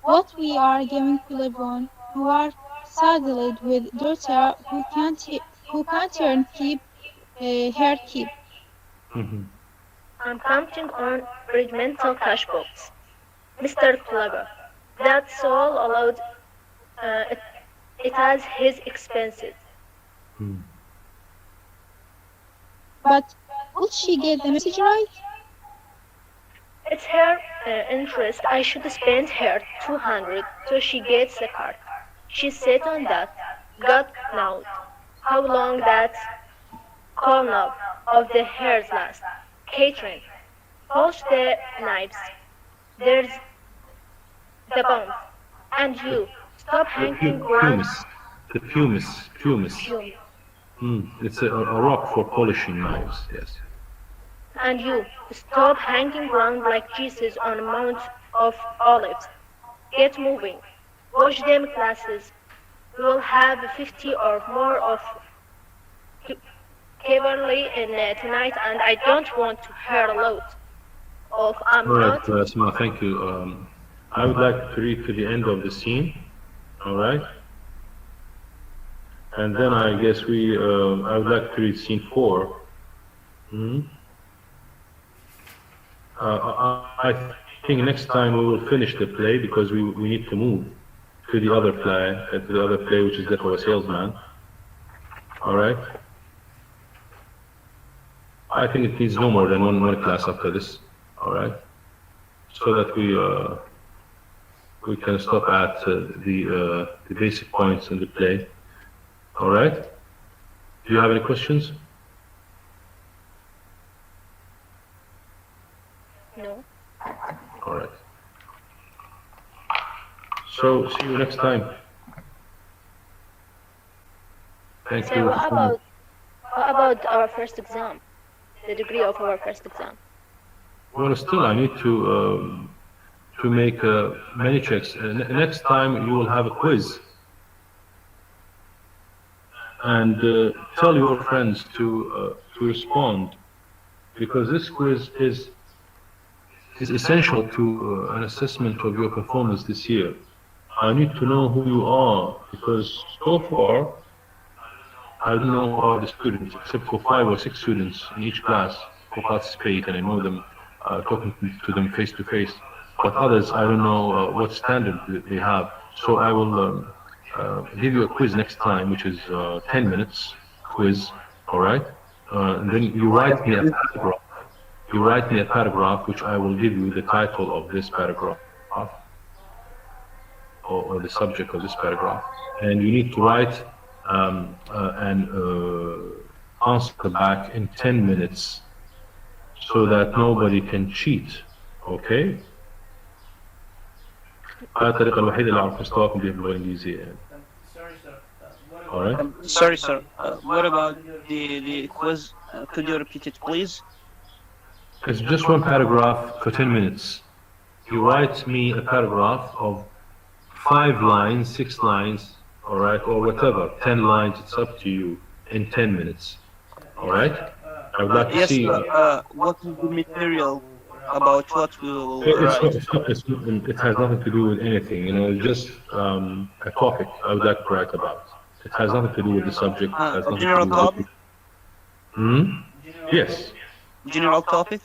what we are going to live on, who are saddled with daughter who can't earn keep her keep. I'm counting on regimental cash books. Mr. Clever, that's all allowed. It has his expenses. But will she get the message right? It's her interest. I should spend her 200 so she gets the card. She sat on that. God knows how long that corner of the hairs last. Catherine, polish the knives. There's the bomb. And you, stop hanging around. The pumice. It's a rock for polishing knives, yes. And you, stop hanging around like Jesus on a mount of olives. Get moving. Watch them classes. We will have 50 or more of cavalry in tonight, and I don't want to hear a lot of I'm Alright, not. Asma, thank you. I would like to read to the end of the scene, alright? And then I guess I would like to read scene 4. I think next time we will finish the play because we need to move to the other play, which is that of a salesman. Alright? I think it needs no more than one class after this. Alright? So that we can stop at the basic points in the play. Alright? Do you have any questions? No. Alright. So, see you next time. Thank So you. what about our first exam? The degree of our first exam. Well, still I need to make many checks. Next time you will have a quiz. And tell your friends to respond, because this quiz is essential to an assessment of your performance this year. I need to know who you are, because so far I don't know who are the students, except for 5 or 6 students in each class who participate, and I know them, talking to them face to face. But others, I don't know what standard they have. So I will give you a quiz next time, which is 10 minutes quiz, all right? And then you write me a paragraph. you write me a paragraph which I will give you the title of this paragraph or the subject of this paragraph, and you need to write an answer back in 10 minutes so that nobody can cheat. Okay? هذه الطريقة الوحيدة اللي أعرف مستواكم بها باللغة الإنجليزية يعني. Alright? Sorry, sir. What about the quiz? Could you repeat it, please? It's just one paragraph for 10 minutes. You write me a paragraph of 5 lines, 6 lines, alright, or whatever, 10 lines, it's up to you, in 10 minutes. Alright? I would like to Yes, see. sir. What is the material about what we will write? It has nothing to do with anything, you know, just a topic I would like to write about. It has nothing to do with the subject. It has nothing General to do topic? with Yes. General topic?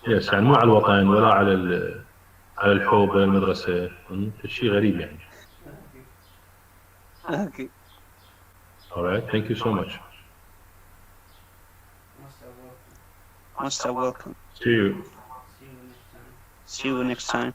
Yes, يعني مو على الوطن ولا على الحب ولا المدرسة. شيء غريب يعني. Okay. Alright, thank you so much. Most welcome. See you. See you next time.